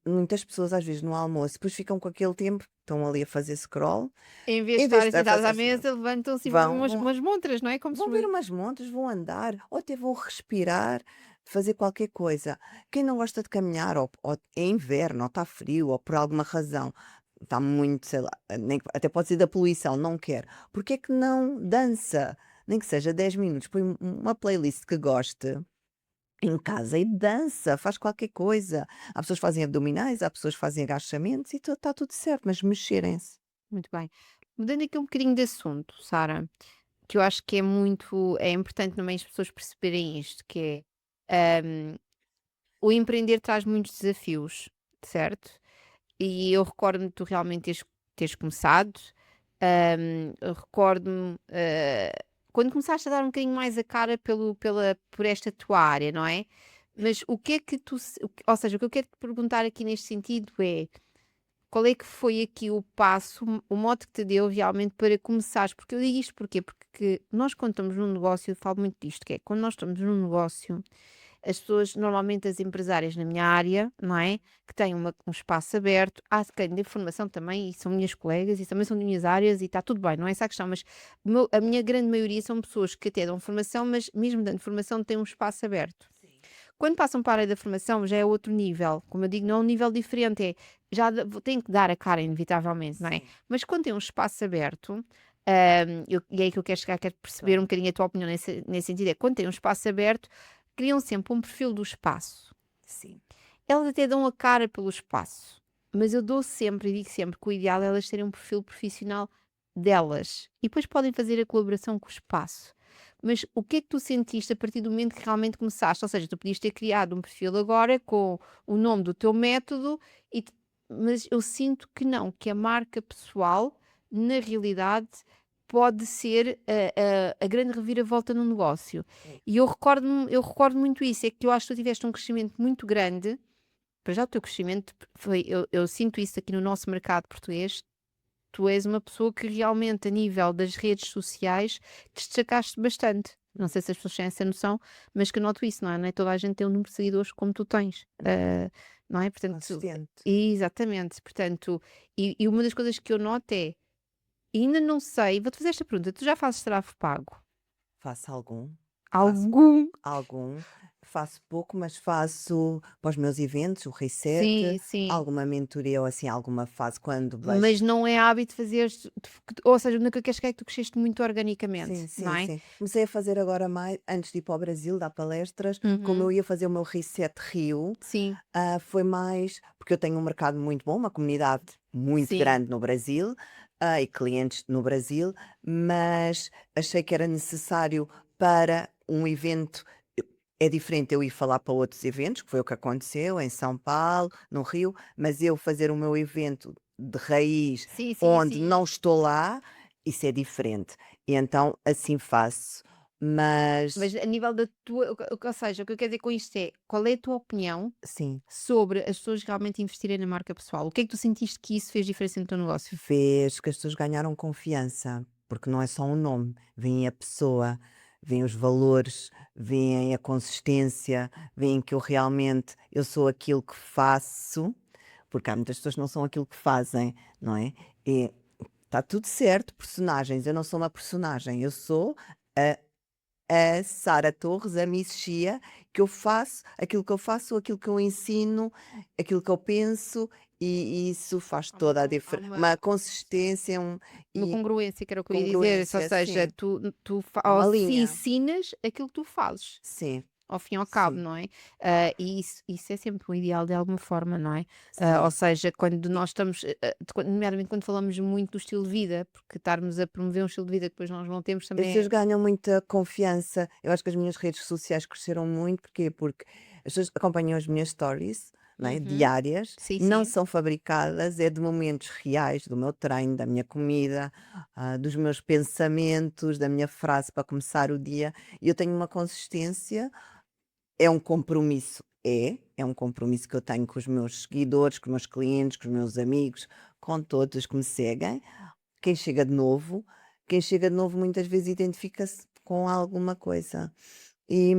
Speaker 2: Muitas pessoas às vezes no almoço, depois ficam com aquele tempo, estão ali a fazer scroll,
Speaker 1: Em vez de
Speaker 2: em vez de
Speaker 1: estarem
Speaker 2: estar a
Speaker 1: sentados
Speaker 2: fazer
Speaker 1: à
Speaker 2: assim,
Speaker 1: mesa, levantam-se e vão ver
Speaker 2: vão, vão
Speaker 1: umas montras, não é? Como se
Speaker 2: Vão ver umas montas, vão andar, ou até vão respirar, fazer qualquer coisa. Quem não gosta de caminhar, ou é inverno, ou está frio, ou por alguma razão, está muito, sei lá, até pode ser da poluição, não quer. Porque é que não dança? Nem que seja 10 minutos, põe uma playlist que goste em casa e dança, faz qualquer coisa. Há pessoas que fazem abdominais, há pessoas que fazem agachamentos e está tudo certo, mas mexerem-se.
Speaker 1: muito bem. Mudando aqui um bocadinho de assunto, Sara, que eu acho que é importante também as pessoas perceberem isto, que é, o empreender traz muitos desafios, certo? E eu recordo-me de tu realmente teres começado, eu recordo-me, quando começaste a dar um bocadinho mais a cara por esta tua área, não é? Mas o que é que ou seja, o que eu quero te perguntar aqui neste sentido é, qual é que foi aqui o passo, o modo que te deu realmente para começares? Porque eu digo isto porquê? Porque nós quando estamos num negócio, eu falo muito disto, que é quando nós estamos num negócio, as pessoas, normalmente as empresárias na minha área, não é? Que têm um espaço aberto, há quem dê formação também, e são minhas colegas, e também são de minhas áreas, e está tudo bem, não é essa a questão, mas a minha grande maioria são pessoas que até dão formação, mas mesmo dando formação têm um espaço aberto.
Speaker 2: Sim,
Speaker 1: Quando passam para a área da formação já é outro nível, como eu digo, não é um nível diferente, têm que dar a cara inevitavelmente, não é?
Speaker 2: sim,
Speaker 1: Mas quando tem um espaço aberto, e é aí que eu quero chegar, quero perceber um
Speaker 2: claro.
Speaker 1: bocadinho a tua opinião nesse sentido, é quando tem um espaço aberto, criam sempre um perfil do espaço.
Speaker 2: Sim,
Speaker 1: Elas até dão a cara pelo espaço, mas eu dou sempre e digo sempre que o ideal é elas terem um perfil profissional delas e depois podem fazer a colaboração com o espaço. Mas o que é que tu sentiste a partir do momento que realmente começaste? Ou seja, tu podias ter criado um perfil agora com o nome do teu método, mas eu sinto que não, que a marca pessoal, na realidade, pode ser a grande reviravolta no negócio.
Speaker 2: é.
Speaker 1: E eu recordo muito isso, é que eu acho que tu tiveste um crescimento muito grande. Para já o teu crescimento foi, eu sinto isso aqui no nosso mercado português. Tu és uma pessoa que realmente, a nível das redes sociais, te destacaste bastante. Não sei se as pessoas têm essa noção, mas que eu noto isso, não é? Não é toda a gente tem um número de seguidores como tu tens, não é? Portanto,
Speaker 2: Consistente.
Speaker 1: exatamente. Portanto, e uma das coisas que eu noto é, ainda não sei, vou-te fazer esta pergunta: tu já fazes tráfego pago?
Speaker 2: Faço algum, faço
Speaker 1: Algum?
Speaker 2: algum, faço pouco, mas faço para os meus eventos, o reset,
Speaker 1: Sim, sim.
Speaker 2: alguma mentoria ou assim, alguma fase quando
Speaker 1: Mas
Speaker 2: vejo.
Speaker 1: não é hábito fazeres, ou seja, o que eu quero chegar é que tu cresceste muito organicamente,
Speaker 2: Sim,
Speaker 1: não
Speaker 2: sim,
Speaker 1: é?
Speaker 2: sim. Comecei a fazer agora mais, antes de ir para o Brasil, dar palestras, como
Speaker 1: Uhum.
Speaker 2: eu ia fazer o meu reset Rio,
Speaker 1: Sim,
Speaker 2: foi mais porque eu tenho um mercado muito bom, uma comunidade muito
Speaker 1: sim.
Speaker 2: grande no Brasil, e clientes no Brasil, mas achei que era necessário para um evento. É diferente eu ir falar para outros eventos, que foi o que aconteceu em São Paulo, no Rio, mas eu fazer o meu evento de raiz,
Speaker 1: Sim, sim,
Speaker 2: onde
Speaker 1: sim.
Speaker 2: não estou lá, isso é diferente. E então assim faço. Mas
Speaker 1: Mas a nível da tua ou seja, o que eu quero dizer com isto é, qual é a tua opinião
Speaker 2: sim,
Speaker 1: sobre as pessoas realmente investirem na marca pessoal? O que é que tu sentiste que isso fez diferença no teu negócio?
Speaker 2: fez que as pessoas ganharam confiança, porque não é só um nome, vem a pessoa, vêm os valores, vem a consistência, vem que eu sou aquilo que faço, porque há muitas pessoas que não são aquilo que fazem, não é? E está tudo certo, personagens, eu não sou uma personagem, eu sou a Sara Torres, a Miss Chia, que eu faço aquilo que eu ensino, aquilo que eu penso, e isso faz
Speaker 1: Há uma
Speaker 2: toda a
Speaker 1: con há
Speaker 2: diferença. Uma
Speaker 1: sim,
Speaker 2: consistência,
Speaker 1: uma
Speaker 2: e
Speaker 1: congruência que era o que eu ia dizer, ou
Speaker 2: congruência,
Speaker 1: seja,
Speaker 2: sim.
Speaker 1: tu
Speaker 2: Há
Speaker 1: ou
Speaker 2: uma
Speaker 1: se
Speaker 2: linha.
Speaker 1: ensinas aquilo que tu fazes.
Speaker 2: Sim,
Speaker 1: Ao fim e ao cabo,
Speaker 2: sim,
Speaker 1: não é? E isso é sempre o ideal de alguma forma, não é? Ou
Speaker 2: sim.
Speaker 1: seja, quando
Speaker 2: E
Speaker 1: nós estamos, nomeadamente quando falamos muito do estilo de vida, porque estarmos a promover um estilo de vida que depois nós não temos
Speaker 2: as
Speaker 1: também
Speaker 2: pessoas
Speaker 1: é.
Speaker 2: ganham muita confiança. Eu acho que as minhas redes sociais cresceram muito, porquê? Porque as pessoas acompanham as minhas stories, não é,
Speaker 1: Uhum.
Speaker 2: diárias,
Speaker 1: Sim,
Speaker 2: não
Speaker 1: sim.
Speaker 2: são fabricadas, é de momentos reais do meu treino, da minha comida, dos meus pensamentos, da minha frase para começar o dia, e eu tenho uma consistência, é um compromisso, é um compromisso que eu tenho com os meus seguidores, com os meus clientes, com os meus amigos, com todos que me seguem. Quem chega de novo quem chega de novo muitas vezes identifica-se com alguma coisa. E,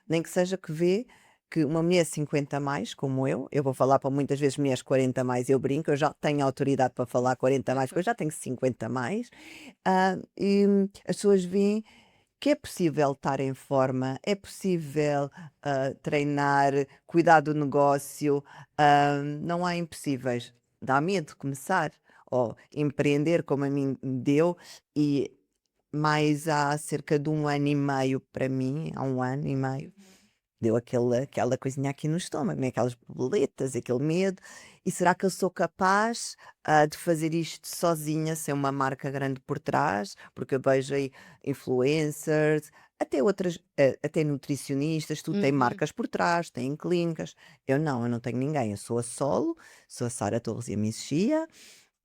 Speaker 2: nem que seja que vê que uma mulher 50 a mais, como eu vou falar para muitas vezes mulheres 40 a mais, eu brinco, eu já tenho autoridade para falar 40 a mais, porque eu já tenho 50 a mais, as pessoas veem que é possível estar em forma, é possível, treinar, cuidar do negócio, não há impossíveis. Dá medo começar, ou empreender como a mim me deu, e mais há cerca de 1 ano e meio para mim, há 1 ano e meio, deu aquela coisinha aqui no estômago, né, aquelas borboletas, aquele medo. E será que eu sou capaz, de fazer isto sozinha, sem uma marca grande por trás? Porque eu vejo aí influencers, até outras, até nutricionistas, tudo tem
Speaker 1: Uhum.
Speaker 2: marcas por trás, têm clínicas. Eu não tenho ninguém, eu sou a solo, sou a Sara Torres e a Miss Chia,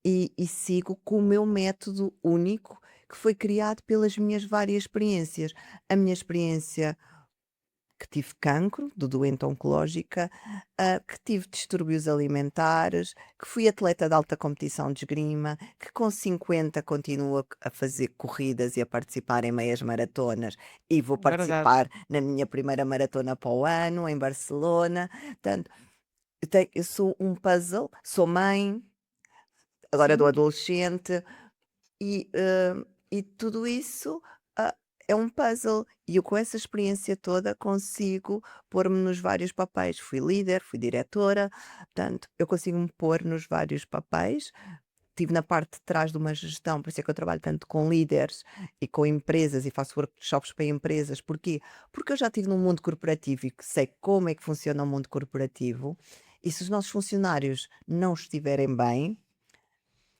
Speaker 2: e sigo com o meu método único, que foi criado pelas minhas várias experiências. A minha experiência que tive cancro, de doente oncológica, que tive distúrbios alimentares, que fui atleta de alta competição de esgrima, que com 50 continuo a fazer corridas e a participar em meias maratonas, e vou
Speaker 1: Verdade.
Speaker 2: participar na minha primeira maratona para o ano, em Barcelona. Portanto, eu sou um puzzle, sou mãe, agora do
Speaker 1: Sim.
Speaker 2: adolescente, e tudo isso, é um puzzle, e eu com essa experiência toda consigo pôr-me nos vários papéis. Fui líder, fui diretora, portanto, eu consigo me pôr nos vários papéis. Estive na parte de trás de uma gestão, por isso é que eu trabalho tanto com líderes e com empresas e faço workshops para empresas. Porquê? Porque eu já estive num mundo corporativo e que sei como é que funciona o mundo corporativo, e se os nossos funcionários não estiverem bem,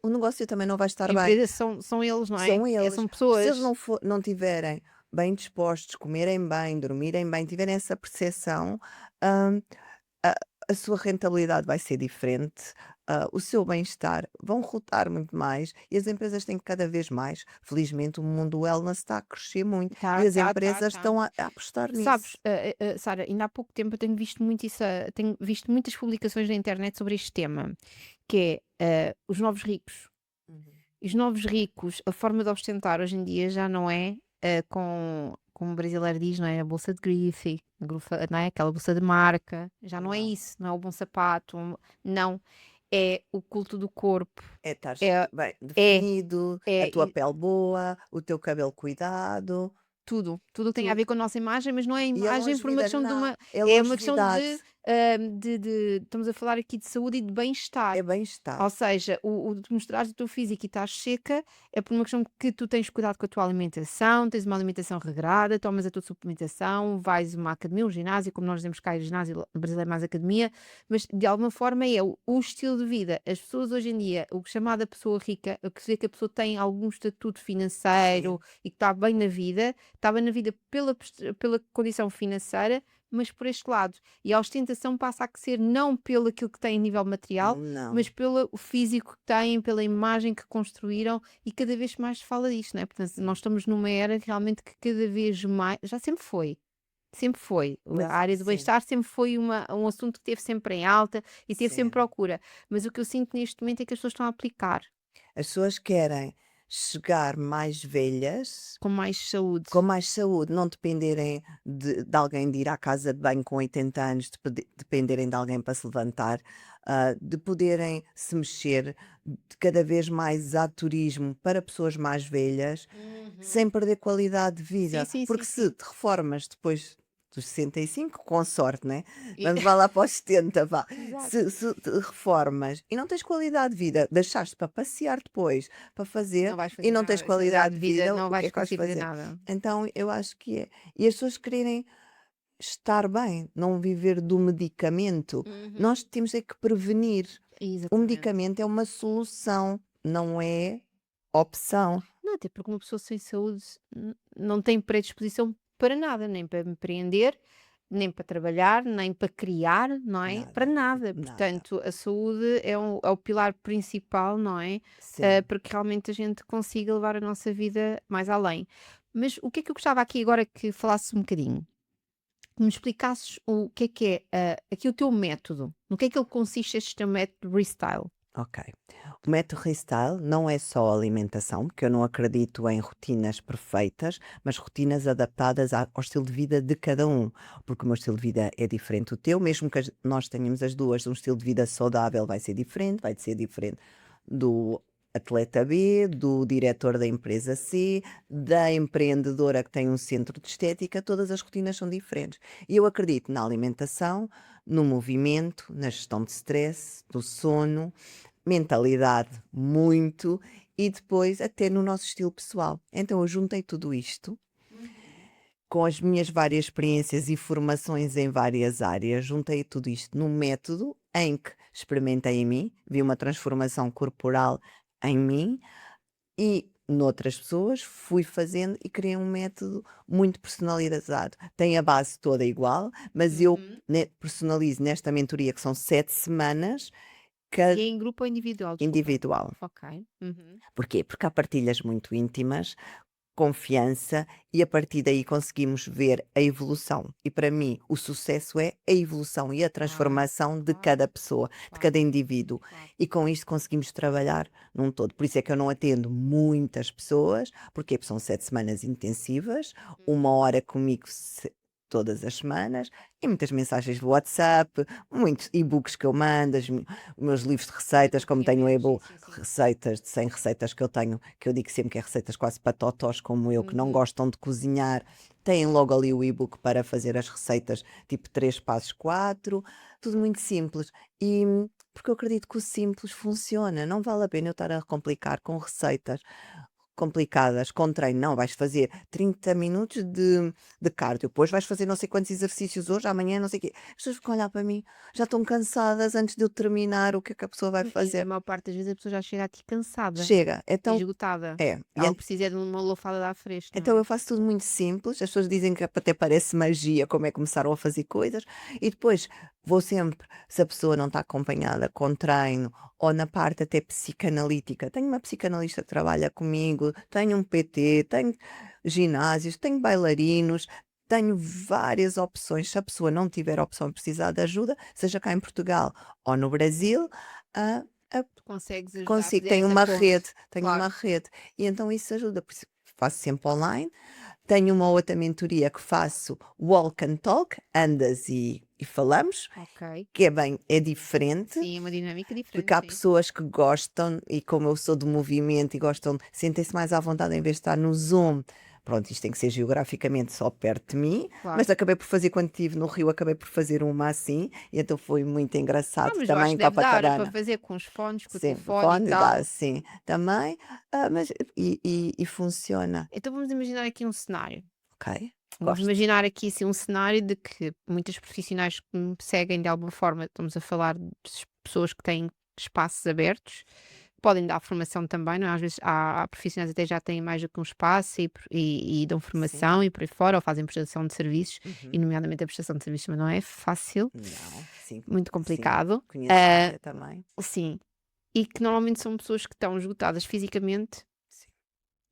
Speaker 2: o negócio também não vai estar
Speaker 1: A
Speaker 2: bem.
Speaker 1: empresa são eles, não é?
Speaker 2: São eles.
Speaker 1: São
Speaker 2: Se eles
Speaker 1: pessoas.
Speaker 2: não tiverem bem dispostos, comerem bem, dormirem bem, tiverem essa percepção, hã, a a sua rentabilidade vai ser diferente, o seu bem-estar vão rotar muito mais, e as empresas têm que cada vez mais, felizmente o mundo wellness está a crescer muito,
Speaker 1: Tá,
Speaker 2: e as
Speaker 1: tá, tá,
Speaker 2: empresas
Speaker 1: tá.
Speaker 2: estão a apostar
Speaker 1: Sabes,
Speaker 2: nisso.
Speaker 1: Sara, ainda há pouco tempo eu tenho visto muito isso, tenho visto muitas publicações na internet sobre este tema, que é, os novos ricos.
Speaker 2: Uhum.
Speaker 1: E os novos ricos, a forma de ostentar hoje em dia já não é, como o brasileiro diz, não é, a bolsa de grife, não é, aquela bolsa de marca, já não é
Speaker 2: Não,
Speaker 1: isso, não é o bom sapato, não, é o culto do corpo,
Speaker 2: é estares
Speaker 1: é
Speaker 2: bem
Speaker 1: é
Speaker 2: definido, a
Speaker 1: é
Speaker 2: tua pele boa, o teu cabelo cuidado,
Speaker 1: tudo, tudo tem a
Speaker 2: tudo.
Speaker 1: ver com a nossa imagem, mas não é a
Speaker 2: E a
Speaker 1: imagem por uma
Speaker 2: longevidade
Speaker 1: questão de
Speaker 2: não,
Speaker 1: uma
Speaker 2: é a
Speaker 1: é uma questão
Speaker 2: longevidade.
Speaker 1: de estamos a falar aqui de saúde e de bem-estar.
Speaker 2: É bem-estar.
Speaker 1: Ou seja, o tu mostrares o teu físico e estás seca, é por uma questão que tu tens cuidado com a tua alimentação, tens uma alimentação regrada, tomas a tua suplementação, vais a uma academia, um ginásio, como nós dizemos cá, ginásio no Brasil é mais academia, mas de alguma forma é o estilo de vida. As pessoas hoje em dia, o chamado a pessoa rica, o que se vê que a pessoa tem algum estatuto
Speaker 2: Sim.
Speaker 1: financeiro e que está bem na vida pela condição financeira, mas por este lado. E a ostentação passa a ser não pelo aquilo que tem a nível material,
Speaker 2: Não.
Speaker 1: mas pelo físico que têm, pela imagem que construíram e cada vez mais se fala disto, não é? Portanto, nós estamos numa era realmente que cada vez mais, já sempre foi. A
Speaker 2: Mas
Speaker 1: área do
Speaker 2: sim,
Speaker 1: bem-estar sempre foi um assunto que teve sempre em alta e teve sempre
Speaker 2: sim.
Speaker 1: procura. Mas o que eu sinto neste momento é que as pessoas estão a aplicar
Speaker 2: As pessoas querem chegar mais velhas
Speaker 1: com mais saúde.
Speaker 2: com mais saúde, não dependerem de alguém de ir à casa de banho com 80 anos, dependerem de alguém para se levantar, de poderem se mexer, de cada vez mais há turismo para pessoas mais velhas,
Speaker 1: Uhum.
Speaker 2: sem perder qualidade de
Speaker 1: Sim,
Speaker 2: vida.
Speaker 1: sim, sim,
Speaker 2: Porque se
Speaker 1: sim.
Speaker 2: te reformas depois dos 65, com sorte, né?
Speaker 1: E-
Speaker 2: Vamos lá para os 70, vá.
Speaker 1: Exato.
Speaker 2: Se te reformas e não tens qualidade de vida, deixaste para passear depois, para fazer,
Speaker 1: Não vais
Speaker 2: e
Speaker 1: fazer
Speaker 2: não tens
Speaker 1: nada. Qualidade
Speaker 2: qualidade
Speaker 1: de
Speaker 2: de
Speaker 1: vida,
Speaker 2: vida,
Speaker 1: não
Speaker 2: o que
Speaker 1: vais
Speaker 2: é que vais
Speaker 1: conseguir fazer
Speaker 2: fazer?
Speaker 1: nada.
Speaker 2: Então eu acho que é. E as pessoas quererem estar bem, não viver do medicamento.
Speaker 1: Uhum.
Speaker 2: Nós temos é que prevenir. O
Speaker 1: Exatamente.
Speaker 2: medicamento é uma solução, não é opção.
Speaker 1: Não, até porque uma pessoa sem saúde não tem predisposição para nada, nem para empreender, nem para trabalhar, nem para criar, não é? Para
Speaker 2: Nada,
Speaker 1: nada.
Speaker 2: nada.
Speaker 1: Portanto, a saúde é o pilar principal, não é?
Speaker 2: Sim,
Speaker 1: Para que realmente a gente consiga levar a nossa vida mais além. Mas o que é que eu gostava aqui agora que falasses um bocadinho? Que me explicasses o que é aqui o teu método. No que é que ele consiste, este teu método Restyle?
Speaker 2: ok. O método Restyle não é só alimentação, porque eu não acredito em rotinas perfeitas, mas rotinas adaptadas ao estilo de vida de cada um, porque o meu estilo de vida é diferente do teu, mesmo que nós tenhamos as duas um estilo de vida saudável, vai ser diferente do atleta B, do diretor da empresa C, da empreendedora que tem um centro de estética, todas as rotinas são diferentes. E eu acredito na alimentação, no movimento, na gestão de stress, do sono, mentalidade muito, e depois até no nosso estilo pessoal. Então eu juntei tudo isto com as minhas várias experiências e formações em várias áreas, juntei tudo isto num método em que experimentei em mim, vi uma transformação corporal em mim e noutras pessoas, fui fazendo e criei um método muito personalizado. Tem a base toda igual, mas eu
Speaker 1: Uhum.
Speaker 2: personalizo nesta mentoria que são 7 semanas,
Speaker 1: E é
Speaker 2: cada
Speaker 1: em grupo ou individual? Desculpa.
Speaker 2: individual.
Speaker 1: Ok. Uhum.
Speaker 2: Porquê? Porque há partilhas muito íntimas, confiança e a partir daí conseguimos ver a evolução. E para mim, o sucesso é a evolução e a
Speaker 1: Claro,
Speaker 2: transformação de cada
Speaker 1: claro,
Speaker 2: pessoa, de
Speaker 1: claro,
Speaker 2: cada indivíduo.
Speaker 1: claro.
Speaker 2: E com isto conseguimos trabalhar num todo. Por isso é que eu não atendo muitas pessoas, porque são 7 semanas intensivas, uma
Speaker 1: Uhum.
Speaker 2: hora comigo todas as semanas, e muitas mensagens de WhatsApp, muitos e-books que eu mando, os meus livros de
Speaker 1: Os
Speaker 2: receitas, como tenho o
Speaker 1: acompanhamentos, sim,
Speaker 2: e-book
Speaker 1: sim, sim.
Speaker 2: receitas de 100 receitas que eu tenho, que eu digo sempre que é receitas quase para totós como eu, que não
Speaker 1: Uhum.
Speaker 2: gostam de cozinhar, têm logo ali o e-book para fazer as receitas, tipo 3 passos 4, tudo muito simples. E porque eu acredito que o simples funciona, não vale a pena eu estar a complicar com receitas complicadas, com treino. Não, vais fazer 30 minutos de cardio, depois vais fazer não sei quantos exercícios hoje, amanhã não sei o quê. As pessoas ficam a olhar para mim, já estão cansadas antes de eu terminar o que é que a pessoa vai
Speaker 1: E a
Speaker 2: fazer.
Speaker 1: maior parte das vezes a pessoa já chega aqui cansada,
Speaker 2: Chega, então
Speaker 1: esgotada.
Speaker 2: é, e
Speaker 1: Ela precisa é de uma lufada de ar fresco, não
Speaker 2: então eu
Speaker 1: é?
Speaker 2: faço tudo muito simples, as pessoas dizem que até parece magia como é que começaram a fazer coisas, e depois vou sempre, se a pessoa não está acompanhada com treino ou na parte até psicanalítica, tenho uma psicanalista que trabalha comigo, tenho um PT, tenho ginásios, tenho bailarinos, tenho várias opções. Se a pessoa não tiver opção e precisar de ajuda, seja cá em Portugal ou no Brasil, a, a
Speaker 1: Tu consegues ajudar a
Speaker 2: consigo,
Speaker 1: fazer essa ponte.
Speaker 2: tenho uma
Speaker 1: Claro.
Speaker 2: rede, e então isso ajuda, por isso faço sempre online. Tenho uma outra mentoria que faço walk and talk, andas e falamos,
Speaker 1: Ok.
Speaker 2: que é diferente,
Speaker 1: Sim, é uma dinâmica
Speaker 2: porque
Speaker 1: diferente,
Speaker 2: há
Speaker 1: sim.
Speaker 2: pessoas que gostam, e como eu sou do movimento e gostam, sentem-se mais à vontade em vez de estar no Zoom, pronto, isto tem que ser geograficamente só perto de mim,
Speaker 1: Claro.
Speaker 2: mas acabei por fazer, quando estive no Rio, acabei por fazer uma assim, e então foi muito engraçado
Speaker 1: Mas eu acho
Speaker 2: também,
Speaker 1: que deve dar para
Speaker 2: Copacabana.
Speaker 1: fazer com os fones, com o
Speaker 2: Sim,
Speaker 1: telefone e
Speaker 2: fone dá
Speaker 1: tal.
Speaker 2: assim também, mas e funciona.
Speaker 1: Então vamos imaginar aqui um cenário.
Speaker 2: Ok,
Speaker 1: Vamos
Speaker 2: gosto.
Speaker 1: imaginar aqui assim um cenário de que muitas profissionais que me seguem de alguma forma, estamos a falar de pessoas que têm espaços abertos, podem dar formação também, não é? Às vezes há profissionais até já têm mais do que um espaço e dão
Speaker 2: Sim.
Speaker 1: formação e por aí fora, ou fazem prestação de serviços, e
Speaker 2: Uhum.
Speaker 1: nomeadamente a prestação de serviços também não é fácil,
Speaker 2: Não, sim,
Speaker 1: muito
Speaker 2: sim,
Speaker 1: complicado.
Speaker 2: conheço a área também.
Speaker 1: Sim, e que normalmente são pessoas que estão esgotadas fisicamente
Speaker 2: Sim,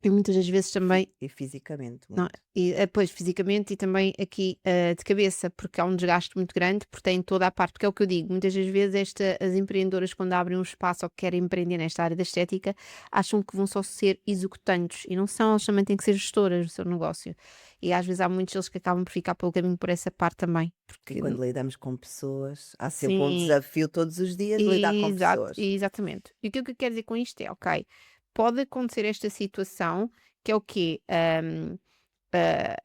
Speaker 1: e muitas das vezes também
Speaker 2: e fisicamente
Speaker 1: não,
Speaker 2: muito.
Speaker 1: e, pois, fisicamente e também aqui, de cabeça, porque há um desgaste muito grande, porque tem toda a parte, porque é o que eu digo, muitas das vezes as empreendedoras quando abrem um espaço ou que querem empreender nesta área da estética, acham que vão só ser executantes e não são, elas também têm que ser gestoras do seu negócio. E às vezes há muitos deles que acabam por ficar pelo caminho por essa parte também,
Speaker 2: E
Speaker 1: porque
Speaker 2: quando lidamos com pessoas, há sempre um
Speaker 1: sim,
Speaker 2: desafio todos os dias lidar com pessoas.
Speaker 1: exatamente. E o que eu quero dizer com isto é, ok, pode acontecer esta situação, que é o quê?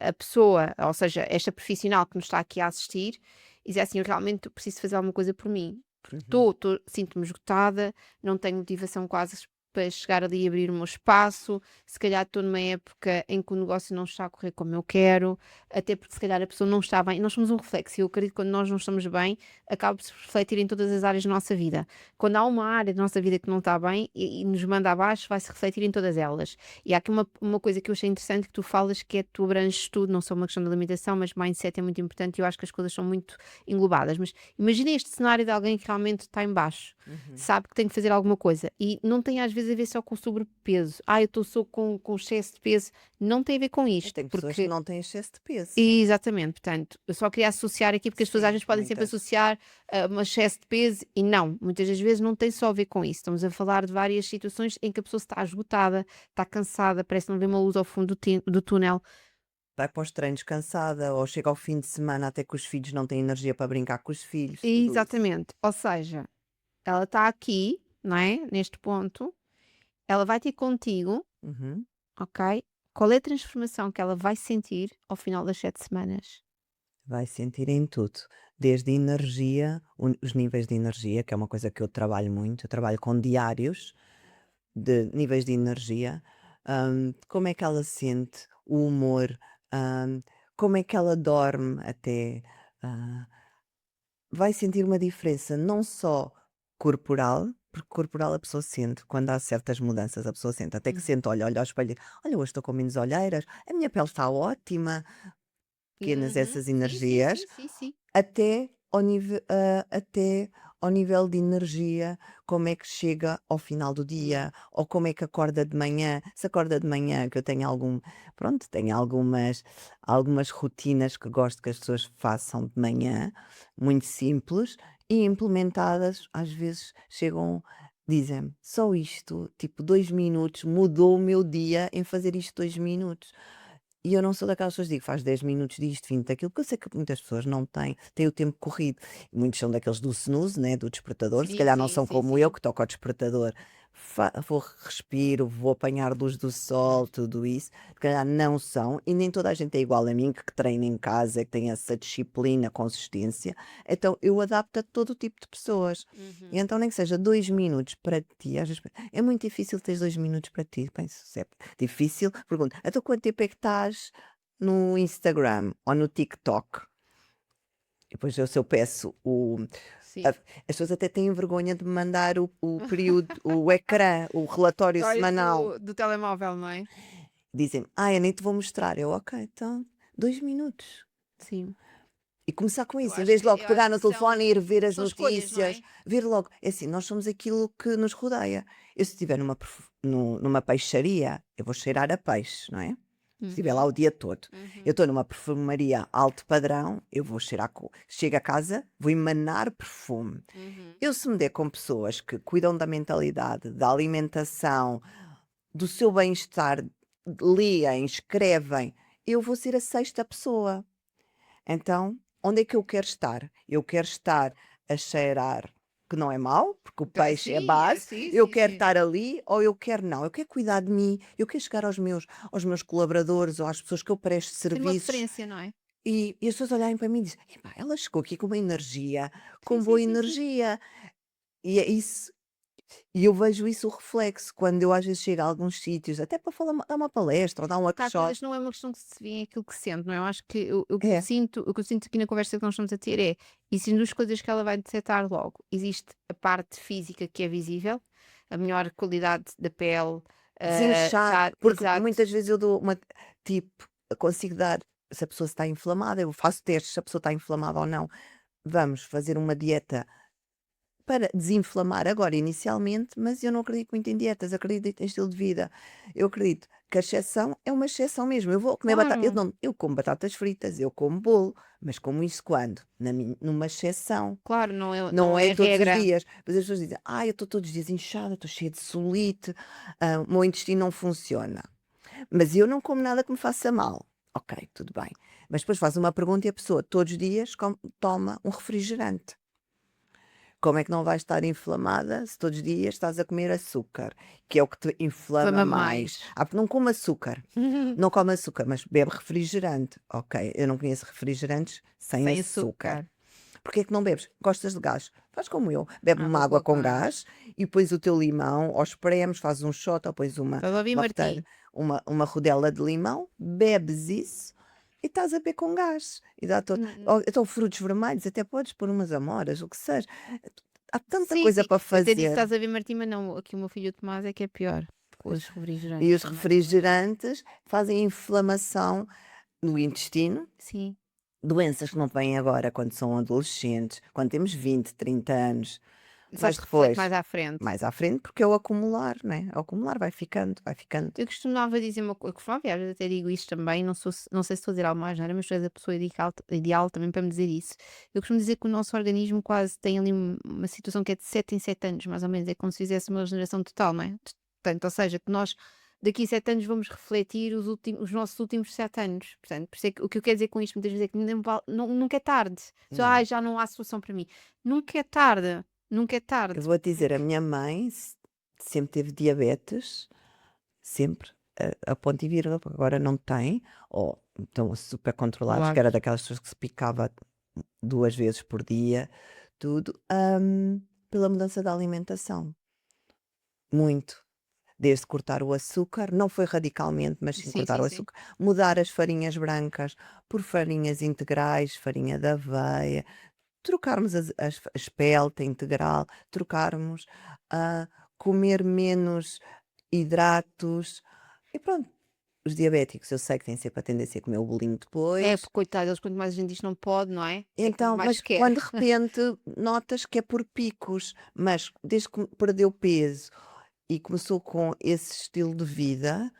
Speaker 1: A pessoa, ou seja, esta profissional que nos está aqui a assistir, e dizer assim: "Eu realmente preciso fazer alguma coisa por mim, porque
Speaker 2: Uhum.
Speaker 1: sinto-me esgotada, não tenho motivação quase para chegar ali e abrir o meu espaço, se calhar estou numa época em que o negócio não está a correr como eu quero, até porque se calhar a pessoa não está bem". Nós somos um reflexo e eu acredito que quando nós não estamos bem, acaba por se refletir em todas as áreas da nossa vida. Quando há uma área da nossa vida que não está bem e nos manda abaixo, vai se refletir em todas elas. E há aqui uma coisa que eu achei interessante que tu falas, que é tu abranges tudo, não só uma questão de alimentação, mas mindset é muito importante e eu acho que as coisas são muito englobadas. Mas imagina este cenário de alguém que realmente está em baixo,
Speaker 2: Uhum.
Speaker 1: sabe que tem que fazer alguma coisa e não tem às vezes a ver só com sobrepeso. Ah, eu estou só com excesso de peso. Não tem a ver com
Speaker 2: Eu
Speaker 1: isto,
Speaker 2: tenho pessoas que
Speaker 1: porque
Speaker 2: não têm excesso de peso.
Speaker 1: exatamente, portanto, eu só queria associar aqui, porque as pessoas às
Speaker 2: Sim,
Speaker 1: vezes podem sempre
Speaker 2: muitas.
Speaker 1: associar um excesso de peso e não, muitas das vezes não tem só a ver com isso. Estamos a falar de várias situações em que a pessoa está esgotada, está cansada, parece não ver uma luz ao fundo do túnel.
Speaker 2: Vai para os treinos cansada, ou chega ao fim de semana até que os filhos não têm energia para brincar com os filhos, tudo isso.
Speaker 1: Exatamente, ou seja, ela está aqui, não é? Neste ponto, ela vai ter contigo,
Speaker 2: Uhum.
Speaker 1: ok? Qual é a transformação que ela vai sentir ao final das 7 semanas?
Speaker 2: Vai sentir em tudo, desde energia, os níveis de energia, que é uma coisa que eu trabalho muito, eu trabalho com diários de níveis de energia, como é que ela sente, o humor, hum, como é que ela dorme até, ah, vai sentir uma diferença não só corporal, porque corporal a pessoa sente, quando há certas mudanças a pessoa sente, até que
Speaker 1: Uhum.
Speaker 2: sente, olha ao espelho, olha hoje estou com menos olheiras, a minha pele está ótima, pequenas
Speaker 1: Uhum.
Speaker 2: essas
Speaker 1: Sim, sim,
Speaker 2: energias.
Speaker 1: sim, sim, sim.
Speaker 2: Até ao nível de energia, como é que chega ao final do dia, ou como é que acorda de manhã. Se acorda de manhã, que eu tenho tenho algumas rotinas que gosto que as pessoas façam de manhã, muito simples e implementadas, às vezes dizem-me: "Só isto, tipo 2 minutos, mudou o meu dia em fazer isto 2 minutos". E eu não sou daquelas pessoas que digo: "Faz 10 minutos disto, 20 daquilo", porque eu sei que muitas pessoas não têm o tempo corrido. Muitos são daqueles do snooze, né, do despertador, se
Speaker 1: Sim,
Speaker 2: calhar não
Speaker 1: sim,
Speaker 2: são
Speaker 1: sim,
Speaker 2: como eu,
Speaker 1: sim.
Speaker 2: que toco ao despertador, respiro, vou apanhar luz do sol, tudo isso, se calhar não são, e nem toda a gente é igual a mim, que treina em casa, que tem essa disciplina, consistência, então eu adapto a todo o tipo de pessoas. E
Speaker 1: Uhum.
Speaker 2: então nem que seja 2 minutos para ti, às vezes é muito difícil teres 2 minutos para ti, penso, se é difícil, pergunto: "Então quanto tempo é que estás no Instagram ou no TikTok?" E depois eu se eu peço
Speaker 1: Sim.
Speaker 2: as pessoas até têm vergonha de me mandar o período, o ecrã, o relatório
Speaker 1: Histórico
Speaker 2: semanal.
Speaker 1: do telemóvel, não é?
Speaker 2: Dizem-me: "Ai, eu nem te vou mostrar". Eu: "Ok, então 2 minutos".
Speaker 1: Sim.
Speaker 2: E começar com
Speaker 1: Eu
Speaker 2: isso, em
Speaker 1: acho
Speaker 2: vez de
Speaker 1: que
Speaker 2: logo
Speaker 1: eu
Speaker 2: pegar
Speaker 1: acho
Speaker 2: no
Speaker 1: que
Speaker 2: telefone e ir ver as
Speaker 1: são escolhas, não
Speaker 2: notícias,
Speaker 1: é?
Speaker 2: ver logo é assim, nós somos aquilo que nos rodeia. Eu se estiver numa peixaria, eu vou cheirar a peixe, não é? Se estiver lá
Speaker 1: Uhum,
Speaker 2: o dia todo. Eu
Speaker 1: uhum,
Speaker 2: estou numa perfumaria alto padrão, eu vou cheirar chego a casa, vou emanar perfume.
Speaker 1: uhum.
Speaker 2: Eu se me der com pessoas que cuidam da mentalidade, da alimentação, do seu bem-estar, leem, escrevem, eu vou ser a sexta pessoa. Então, onde é que eu quero estar? Eu quero estar a cheirar. que não é mau, porque o
Speaker 1: Então,
Speaker 2: peixe é
Speaker 1: sim,
Speaker 2: base,
Speaker 1: sim,
Speaker 2: eu
Speaker 1: sim,
Speaker 2: quero
Speaker 1: sim.
Speaker 2: estar ali ou eu quero não, eu quero cuidar de mim, eu quero chegar aos meus colaboradores ou às pessoas que eu presto
Speaker 1: Ter uma
Speaker 2: serviços
Speaker 1: referência, não é?
Speaker 2: e as pessoas olharem para mim e dizem: "Epá, ela chegou aqui com uma energia,
Speaker 1: Sim,
Speaker 2: com
Speaker 1: sim,
Speaker 2: boa
Speaker 1: sim, sim.
Speaker 2: energia", e é isso. E eu vejo isso o reflexo quando eu às vezes chego a alguns sítios, até para falar dar uma palestra ou dar um
Speaker 1: Porque há
Speaker 2: workshop.
Speaker 1: coisas que não é uma questão que se vê, é aquilo que se sente, não é? Eu acho que
Speaker 2: É,
Speaker 1: o que eu sinto aqui na conversa que nós estamos a ter é, existem 2 coisas que ela vai detectar logo. Existe a parte física que é visível, a melhor qualidade da pele,
Speaker 2: desinchar,
Speaker 1: já
Speaker 2: porque
Speaker 1: exato.
Speaker 2: muitas vezes eu dou uma tipo, consigo dar se a pessoa está inflamada, eu faço testes se a pessoa está inflamada ou não. Vamos fazer uma dieta para desinflamar agora inicialmente, mas eu não acredito muito em dietas, acredito em estilo de vida. Eu acredito que a exceção é uma exceção mesmo. Eu vou comer batata, eu
Speaker 1: Claro,
Speaker 2: não, eu como batatas fritas, eu como bolo, mas como isso quando? Numa exceção.
Speaker 1: claro,
Speaker 2: Não
Speaker 1: não
Speaker 2: é
Speaker 1: é
Speaker 2: todos os
Speaker 1: regra.
Speaker 2: dias. Mas as pessoas dizem: "Ah, eu estou todos os dias inchada, estou cheia de celulite, o meu intestino não funciona". Mas eu não como nada que me faça mal. Ok, tudo bem. Mas depois faz uma pergunta e a pessoa todos os dias toma um refrigerante. Como é que não vais estar inflamada se todos os dias estás a comer açúcar, que é o que te inflama
Speaker 1: Inflama
Speaker 2: mais?
Speaker 1: mais.
Speaker 2: Ah, porque não come açúcar. Não come açúcar, mas bebe refrigerante. Ok, eu não conheço refrigerantes sem
Speaker 1: Sem
Speaker 2: açúcar.
Speaker 1: açúcar.
Speaker 2: Porquê é que não bebes? Gostas de gás? Faz como eu. Bebe uma
Speaker 1: Água
Speaker 2: água
Speaker 1: com
Speaker 2: com
Speaker 1: gás.
Speaker 2: gás e pões o teu limão, ou espremes, fazes um shot, ou pões
Speaker 1: Estás a ouvir,
Speaker 2: uma,
Speaker 1: Martim?
Speaker 2: rodeira, uma rodela de limão, bebes isso e estás a beber com gás. E dá todo.
Speaker 1: N
Speaker 2: Ou, então, frutos vermelhos, até podes pôr umas amoras, o que seja. Há tanta
Speaker 1: sim,
Speaker 2: coisa
Speaker 1: sim.
Speaker 2: para
Speaker 1: Eu até disse:
Speaker 2: fazer.
Speaker 1: "Estás a ver, Martim", mas não, aqui o meu filho Tomás é que é pior, com
Speaker 2: Pois.
Speaker 1: os
Speaker 2: E
Speaker 1: refrigerantes
Speaker 2: os
Speaker 1: também.
Speaker 2: refrigerantes fazem inflamação no intestino.
Speaker 1: Sim.
Speaker 2: Doenças que não vêm agora quando são adolescentes, quando temos 20, 30 anos,
Speaker 1: Só
Speaker 2: mas
Speaker 1: se reflete
Speaker 2: depois,
Speaker 1: mais à frente.
Speaker 2: mais à frente, porque é o acumular, né? O acumular vai ficando, vai ficando.
Speaker 1: Eu costumava dizer uma coisa, costumava, e às vezes até digo isto também, não sei se estou a dizer algo mais asneira, mas tu és a pessoa ideal também para me dizer isso. Eu costumo dizer que o nosso organismo quase tem ali uma situação que é de 7 em 7 anos, mais ou menos, é como se fizesse uma regeneração total, não é? Portanto, ou seja, que nós daqui a 7 anos vamos refletir os nossos últimos 7 anos. Portanto, por isso é que, o que eu quero dizer com isto muitas vezes é que nunca é tarde. Só,
Speaker 2: Não.
Speaker 1: já não há solução para mim. Nunca é tarde. Nunca é
Speaker 2: Eu
Speaker 1: tarde.
Speaker 2: vou te dizer, a
Speaker 1: Porque,
Speaker 2: minha mãe sempre teve diabetes, sempre, a ponto e vírgula, porque agora não tem, ou estão super controlados, que era
Speaker 1: claro.
Speaker 2: daquelas pessoas que se picava 2 vezes por dia, tudo, pela mudança da alimentação. Muito. Desde cortar o açúcar, não foi radicalmente, mas sim
Speaker 1: Sim,
Speaker 2: cortar
Speaker 1: sim,
Speaker 2: o
Speaker 1: sim.
Speaker 2: açúcar, mudar as farinhas brancas por farinhas integrais, farinha de aveia, trocarmos a espelta integral, trocarmos, a comer menos hidratos e pronto. Os diabéticos eu sei que têm sempre a tendência a comer o bolinho
Speaker 1: É,
Speaker 2: depois,
Speaker 1: porque coitado, eles quanto mais a gente diz não pode, não é? É quem
Speaker 2: então,
Speaker 1: mais
Speaker 2: mas
Speaker 1: quer.
Speaker 2: quando de repente notas que é por picos, mas desde que perdeu peso e começou com esse estilo de vida,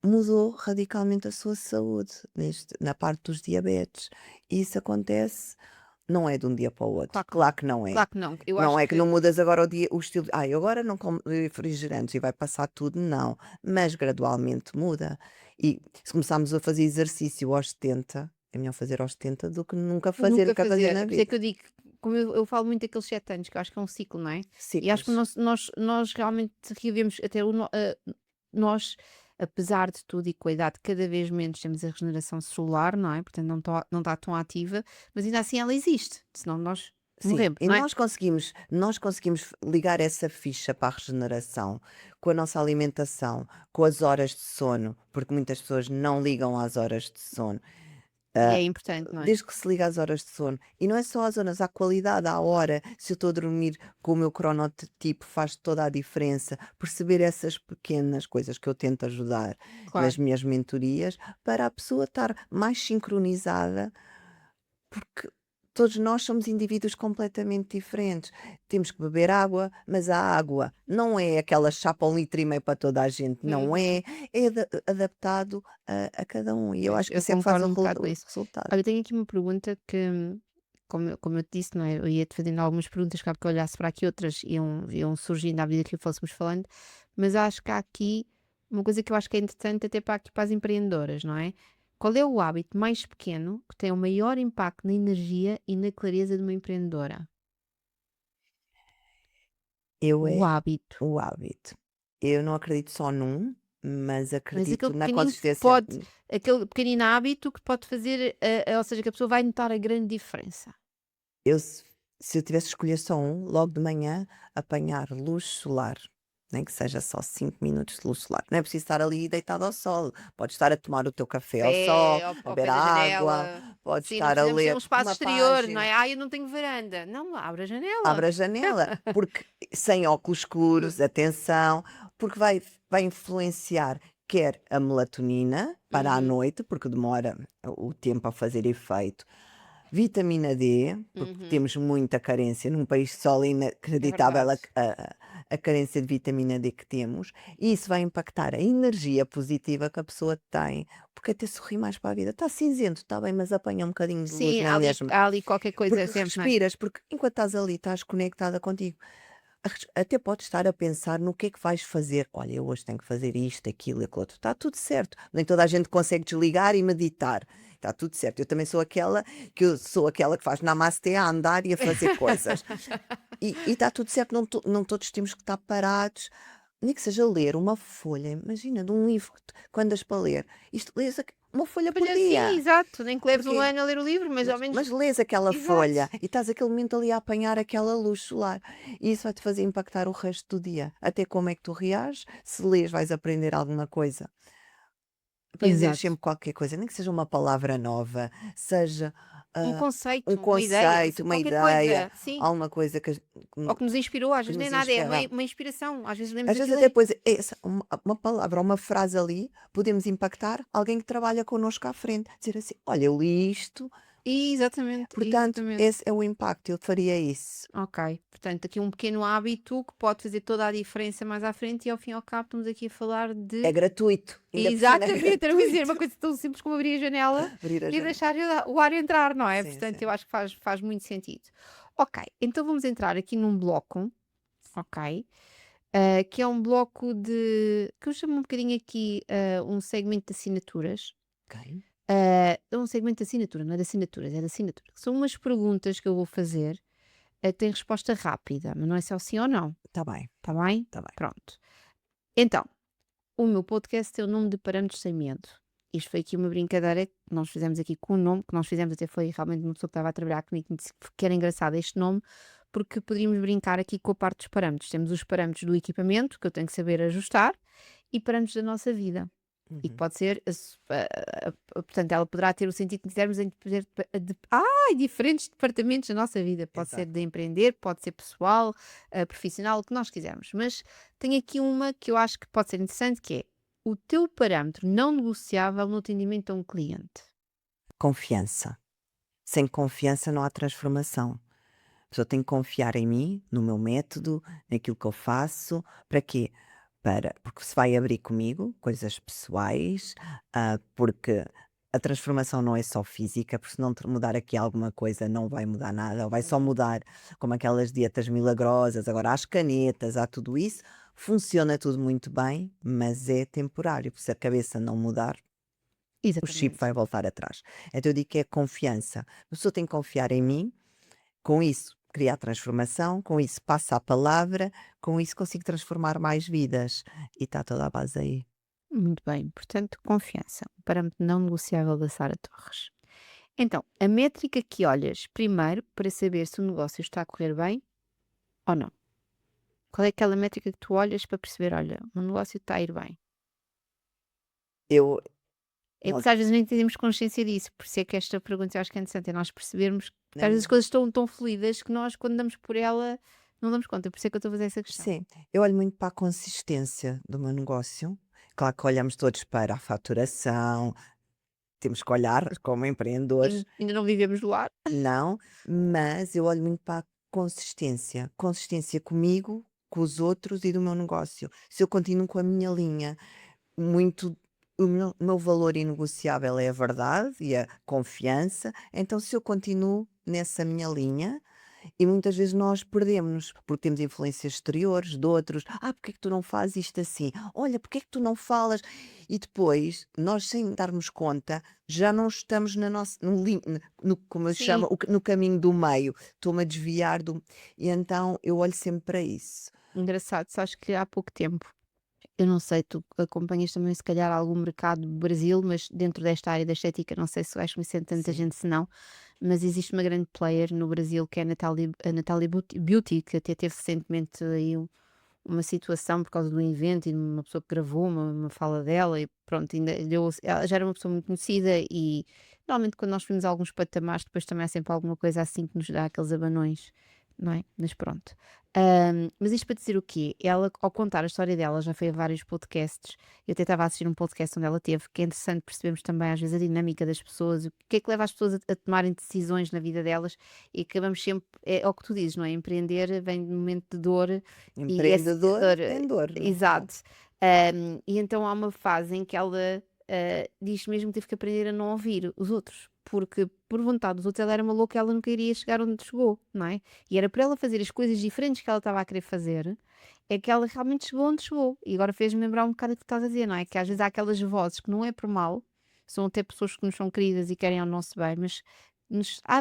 Speaker 2: mudou radicalmente a sua saúde, na parte dos diabetes. E isso acontece, não é de um dia para o outro.
Speaker 1: Claro que não.
Speaker 2: Claro que não é.
Speaker 1: Claro que não. Eu
Speaker 2: Não
Speaker 1: acho
Speaker 2: é que
Speaker 1: que
Speaker 2: não mudas agora o estilo. Eu agora não como refrigerantes e vai passar tudo, não. Mas gradualmente muda. E se começarmos a fazer exercício aos 70, é melhor fazer aos 70 do que nunca fazer,
Speaker 1: nunca
Speaker 2: nunca fazer
Speaker 1: fazer.
Speaker 2: na
Speaker 1: Por isso é que
Speaker 2: vida.
Speaker 1: eu digo, como eu falo muito daqueles 7 anos, que eu acho que é um ciclo, não é? E acho que
Speaker 2: Ciclos.
Speaker 1: nós realmente revemos até nós, apesar de tudo e com a idade, cada vez menos temos a regeneração celular, não é? Portanto, não está tão ativa, mas ainda assim ela existe, senão nós
Speaker 2: Sim,
Speaker 1: morremos,
Speaker 2: e
Speaker 1: não é?
Speaker 2: nós conseguimos ligar essa ficha para a regeneração com a nossa alimentação, com as horas de sono, porque muitas pessoas não ligam às horas de sono.
Speaker 1: E é
Speaker 2: Ah,
Speaker 1: importante, não é?
Speaker 2: desde que se liga às horas de sono, e não é só às horas, à qualidade, à hora, se eu estou a dormir com o meu cronotipo faz toda a diferença. Perceber essas pequenas coisas que eu tento ajudar nas
Speaker 1: Claro.
Speaker 2: minhas mentorias, para a pessoa estar mais sincronizada, porque todos nós somos indivíduos completamente diferentes. Temos que beber água, mas a água não é aquela chapa 1,5 litro para toda a gente, não é, é adaptado a cada um. E eu
Speaker 1: Pois,
Speaker 2: acho que
Speaker 1: eu
Speaker 2: isso é que faz
Speaker 1: concordo
Speaker 2: o
Speaker 1: um bocado com
Speaker 2: o
Speaker 1: isso.
Speaker 2: resultado.
Speaker 1: Olha, eu tenho aqui uma pergunta que, como eu te disse, não é? Eu ia-te fazendo algumas perguntas, claro que eu olhasse para aqui, outras iam surgindo à medida que fôssemos falando, mas acho que há aqui uma coisa que eu acho que é interessante até para aqui para as empreendedoras, não é? Qual é o hábito mais pequeno que tem o maior impacto na energia e na clareza de uma empreendedora?
Speaker 2: Eu
Speaker 1: O
Speaker 2: é
Speaker 1: hábito.
Speaker 2: o hábito. Eu não acredito só num, mas
Speaker 1: Mas aquele
Speaker 2: acredito na
Speaker 1: pequenino que
Speaker 2: consistência.
Speaker 1: pode aquele pequenino hábito que pode fazer, ou seja, que a pessoa vai notar a grande diferença.
Speaker 2: Eu se eu tivesse que escolher só um, logo de manhã apanhar luz solar, nem que seja só 5 minutos de luz solar. Não é preciso estar ali deitado ao sol, podes estar a tomar o teu café ao sol,
Speaker 1: Pé,
Speaker 2: a
Speaker 1: ao
Speaker 2: beber
Speaker 1: pé da
Speaker 2: água,
Speaker 1: janela.
Speaker 2: podes
Speaker 1: Sim, não
Speaker 2: estar a
Speaker 1: precisamos ter um
Speaker 2: ler
Speaker 1: espaço
Speaker 2: uma
Speaker 1: exterior, não
Speaker 2: página.
Speaker 1: é? "Ai, eu não tenho varanda". Não, abre a janela.
Speaker 2: Abre a janela, porque sem óculos escuros, atenção, porque vai influenciar quer a melatonina para a
Speaker 1: Uhum,
Speaker 2: noite, porque demora o tempo a fazer efeito, vitamina D, porque
Speaker 1: uhum.
Speaker 2: temos muita carência num país de sol, é
Speaker 1: É
Speaker 2: inacreditável
Speaker 1: verdade.
Speaker 2: a carência de vitamina D que temos, e isso vai impactar a energia positiva que a pessoa tem, porque até sorri mais para a vida. Está cinzento, está bem, mas apanha um bocadinho de luz
Speaker 1: Sim,
Speaker 2: na mesma.
Speaker 1: há ali qualquer coisa
Speaker 2: Porque
Speaker 1: sempre, não é?
Speaker 2: respiras, porque enquanto estás ali, estás conectada contigo. Até podes estar a pensar no que é que vais fazer. Olha, eu hoje tenho que fazer isto, aquilo e aquilo outro. Está tudo certo. Nem toda a gente consegue desligar e meditar. Está tudo certo. Eu também sou aquela que faz namastê a andar e a fazer coisas. E está tudo certo. Não, não todos temos que estar parados. Nem que seja ler uma folha. Imagina, de um livro que quando andas para ler. Isto lês uma folha por
Speaker 1: Olha, sim,
Speaker 2: dia.
Speaker 1: exato, nem que leves um
Speaker 2: Porque
Speaker 1: ano a ler o livro, mas ao menos
Speaker 2: mas lês aquela
Speaker 1: exato.
Speaker 2: folha e estás aquele momento ali a apanhar aquela luz solar, e isso vai-te fazer impactar o resto do dia, até como é que tu reages, se lês vais aprender alguma coisa, aprenderes
Speaker 1: Exato.
Speaker 2: sempre qualquer coisa, nem que seja uma palavra nova, seja,
Speaker 1: Um
Speaker 2: um
Speaker 1: conceito, uma ideia,
Speaker 2: conceito, uma
Speaker 1: qualquer
Speaker 2: ideia,
Speaker 1: coisa, sim.
Speaker 2: alguma coisa
Speaker 1: Ou que nos inspirou, às
Speaker 2: que
Speaker 1: vezes nem
Speaker 2: nos
Speaker 1: nada, é
Speaker 2: inspira.
Speaker 1: uma inspiração, às vezes lemos
Speaker 2: Às vezes
Speaker 1: aquilo
Speaker 2: até
Speaker 1: e
Speaker 2: depois uma palavra ou uma frase ali, podemos impactar alguém que trabalha connosco à frente, dizer assim: "Olha, eu li isto".
Speaker 1: exatamente,
Speaker 2: Portanto,
Speaker 1: exatamente.
Speaker 2: esse é o impacto, eu faria isso.
Speaker 1: Ok, portanto, aqui um pequeno hábito que pode fazer toda a diferença mais à frente e ao fim e ao cabo estamos aqui a falar
Speaker 2: É
Speaker 1: de
Speaker 2: gratuito, ainda por cima é
Speaker 1: exatamente, era o que eu ia dizer, uma
Speaker 2: gratuito.
Speaker 1: coisa tão simples como abrir a janela
Speaker 2: Abrir a
Speaker 1: e
Speaker 2: janela.
Speaker 1: deixar o ar entrar, não é?
Speaker 2: Sim,
Speaker 1: Portanto,
Speaker 2: sim.
Speaker 1: eu acho que faz muito sentido. Ok, então vamos entrar aqui num bloco, ok? Que é um bloco que eu chamo um bocadinho aqui um segmento de assinaturas.
Speaker 2: Ok.
Speaker 1: É um segmento de assinatura, não é de assinaturas, é de assinatura. São umas perguntas que eu vou fazer, tem resposta rápida, mas não é só sim ou não,
Speaker 2: Está bem,
Speaker 1: está bem?
Speaker 2: está bem.
Speaker 1: Pronto. Então, o meu podcast tem o nome de Parâmetros Sem Medo. Isto foi aqui uma brincadeira que nós fizemos aqui com o nome, que nós fizemos até foi realmente uma pessoa que estava a trabalhar comigo que me disse que era engraçado este nome, porque poderíamos brincar aqui com a parte dos parâmetros. Temos os parâmetros do equipamento, que eu tenho que saber ajustar, e parâmetros da nossa vida. E que
Speaker 2: Uhum.
Speaker 1: pode ser, portanto, ela poderá ter o sentido que quisermos em diferentes departamentos da nossa vida. Pode ser
Speaker 2: Exato.
Speaker 1: de empreender, pode ser pessoal, profissional, o que nós quisermos. Mas tem aqui uma que eu acho que pode ser interessante, que é o teu parâmetro não negociável no atendimento a um cliente.
Speaker 2: Confiança. Sem confiança não há transformação. A pessoa tem que confiar em mim, no meu método, naquilo que eu faço. Para quê? Porque se vai abrir comigo, coisas pessoais, porque a transformação não é só física, porque se não mudar aqui alguma coisa não vai mudar nada, ou vai só
Speaker 1: Uhum.
Speaker 2: mudar como aquelas dietas milagrosas, agora há as canetas, há tudo isso, funciona tudo muito bem, mas é temporário, porque se a cabeça não mudar, o chip
Speaker 1: Exatamente.
Speaker 2: vai voltar atrás. Então eu digo que é confiança. A pessoa tem que confiar em mim, com isso criar transformação, com isso passa a palavra, com isso consigo transformar mais vidas. E está toda a base aí.
Speaker 1: Muito bem. Portanto, confiança. O parâmetro não negociável da Sara Torres. Então, a métrica que olhas primeiro para saber se o negócio está a correr bem ou não. Qual é aquela métrica que tu olhas para perceber, olha, o negócio está a ir bem?
Speaker 2: Eu,
Speaker 1: É
Speaker 2: ó,
Speaker 1: porque às vezes nem temos consciência disso, por isso é que esta pergunta eu acho que é interessante, é nós percebermos, porque às vezes as
Speaker 2: nem-
Speaker 1: coisas estão tão fluídas que nós, quando damos por ela, não damos conta, por isso é que eu estou a fazer essa questão.
Speaker 2: sim, eu olho muito para a consistência do meu negócio. Claro que olhamos todos para a faturação, temos que olhar como empreendedores,
Speaker 1: Ainda não vivemos do ar?
Speaker 2: não, mas eu olho muito para a consistência. Consistência comigo, com os outros e do meu negócio. Se eu continuo com a minha linha, muito o meu valor inegociável é a verdade e a confiança, então se eu continuo nessa minha linha, e muitas vezes nós perdemos-nos, porque temos influências exteriores de outros. Porque é que tu não fazes isto assim? Olha, porque é que tu não falas? E depois, nós sem darmos conta, já não estamos na nossa, como eu chamo,
Speaker 1: Sim.
Speaker 2: no caminho do meio. Estou-me a desviar do. E então eu olho sempre para isso.
Speaker 1: engraçado, sabes que há pouco tempo, eu não sei, tu acompanhas também se calhar algum mercado do Brasil, mas dentro desta área da estética, não sei se vais conhecer tanta
Speaker 2: Sim.
Speaker 1: gente se não, mas existe uma grande player no Brasil que é a Natalie Beauty, que até teve recentemente aí uma situação por causa do evento e de uma pessoa que gravou uma fala dela e pronto, ainda deu, ela já era uma pessoa muito conhecida e normalmente quando nós vimos alguns patamares depois também há sempre alguma coisa assim que nos dá aqueles abanões, não é? Mas pronto. Mas isto para dizer o quê? Ela, ao contar a história dela, já foi a vários podcasts. Eu até estava a assistir um podcast onde ela teve, que é interessante percebermos também às vezes a dinâmica das pessoas, o que é que leva as pessoas a tomarem decisões na vida delas e acabamos sempre, é o que tu dizes, não é? Empreender vem de um momento de dor e esse
Speaker 2: Empreendedor
Speaker 1: dor
Speaker 2: tem dor, no fundo.
Speaker 1: exato. E então há uma fase em que ela, diz mesmo que teve que aprender a não ouvir os outros, porque por vontade dos outros ela era uma louca, ela nunca iria chegar onde chegou, não é? E era para ela fazer as coisas diferentes que ela estava a querer fazer, é que ela realmente chegou onde chegou. E agora fez-me lembrar um bocado o que tu estás a dizer, não é? Que às vezes há aquelas vozes que não é por mal, são até pessoas que nos são queridas e querem ao nosso bem, mas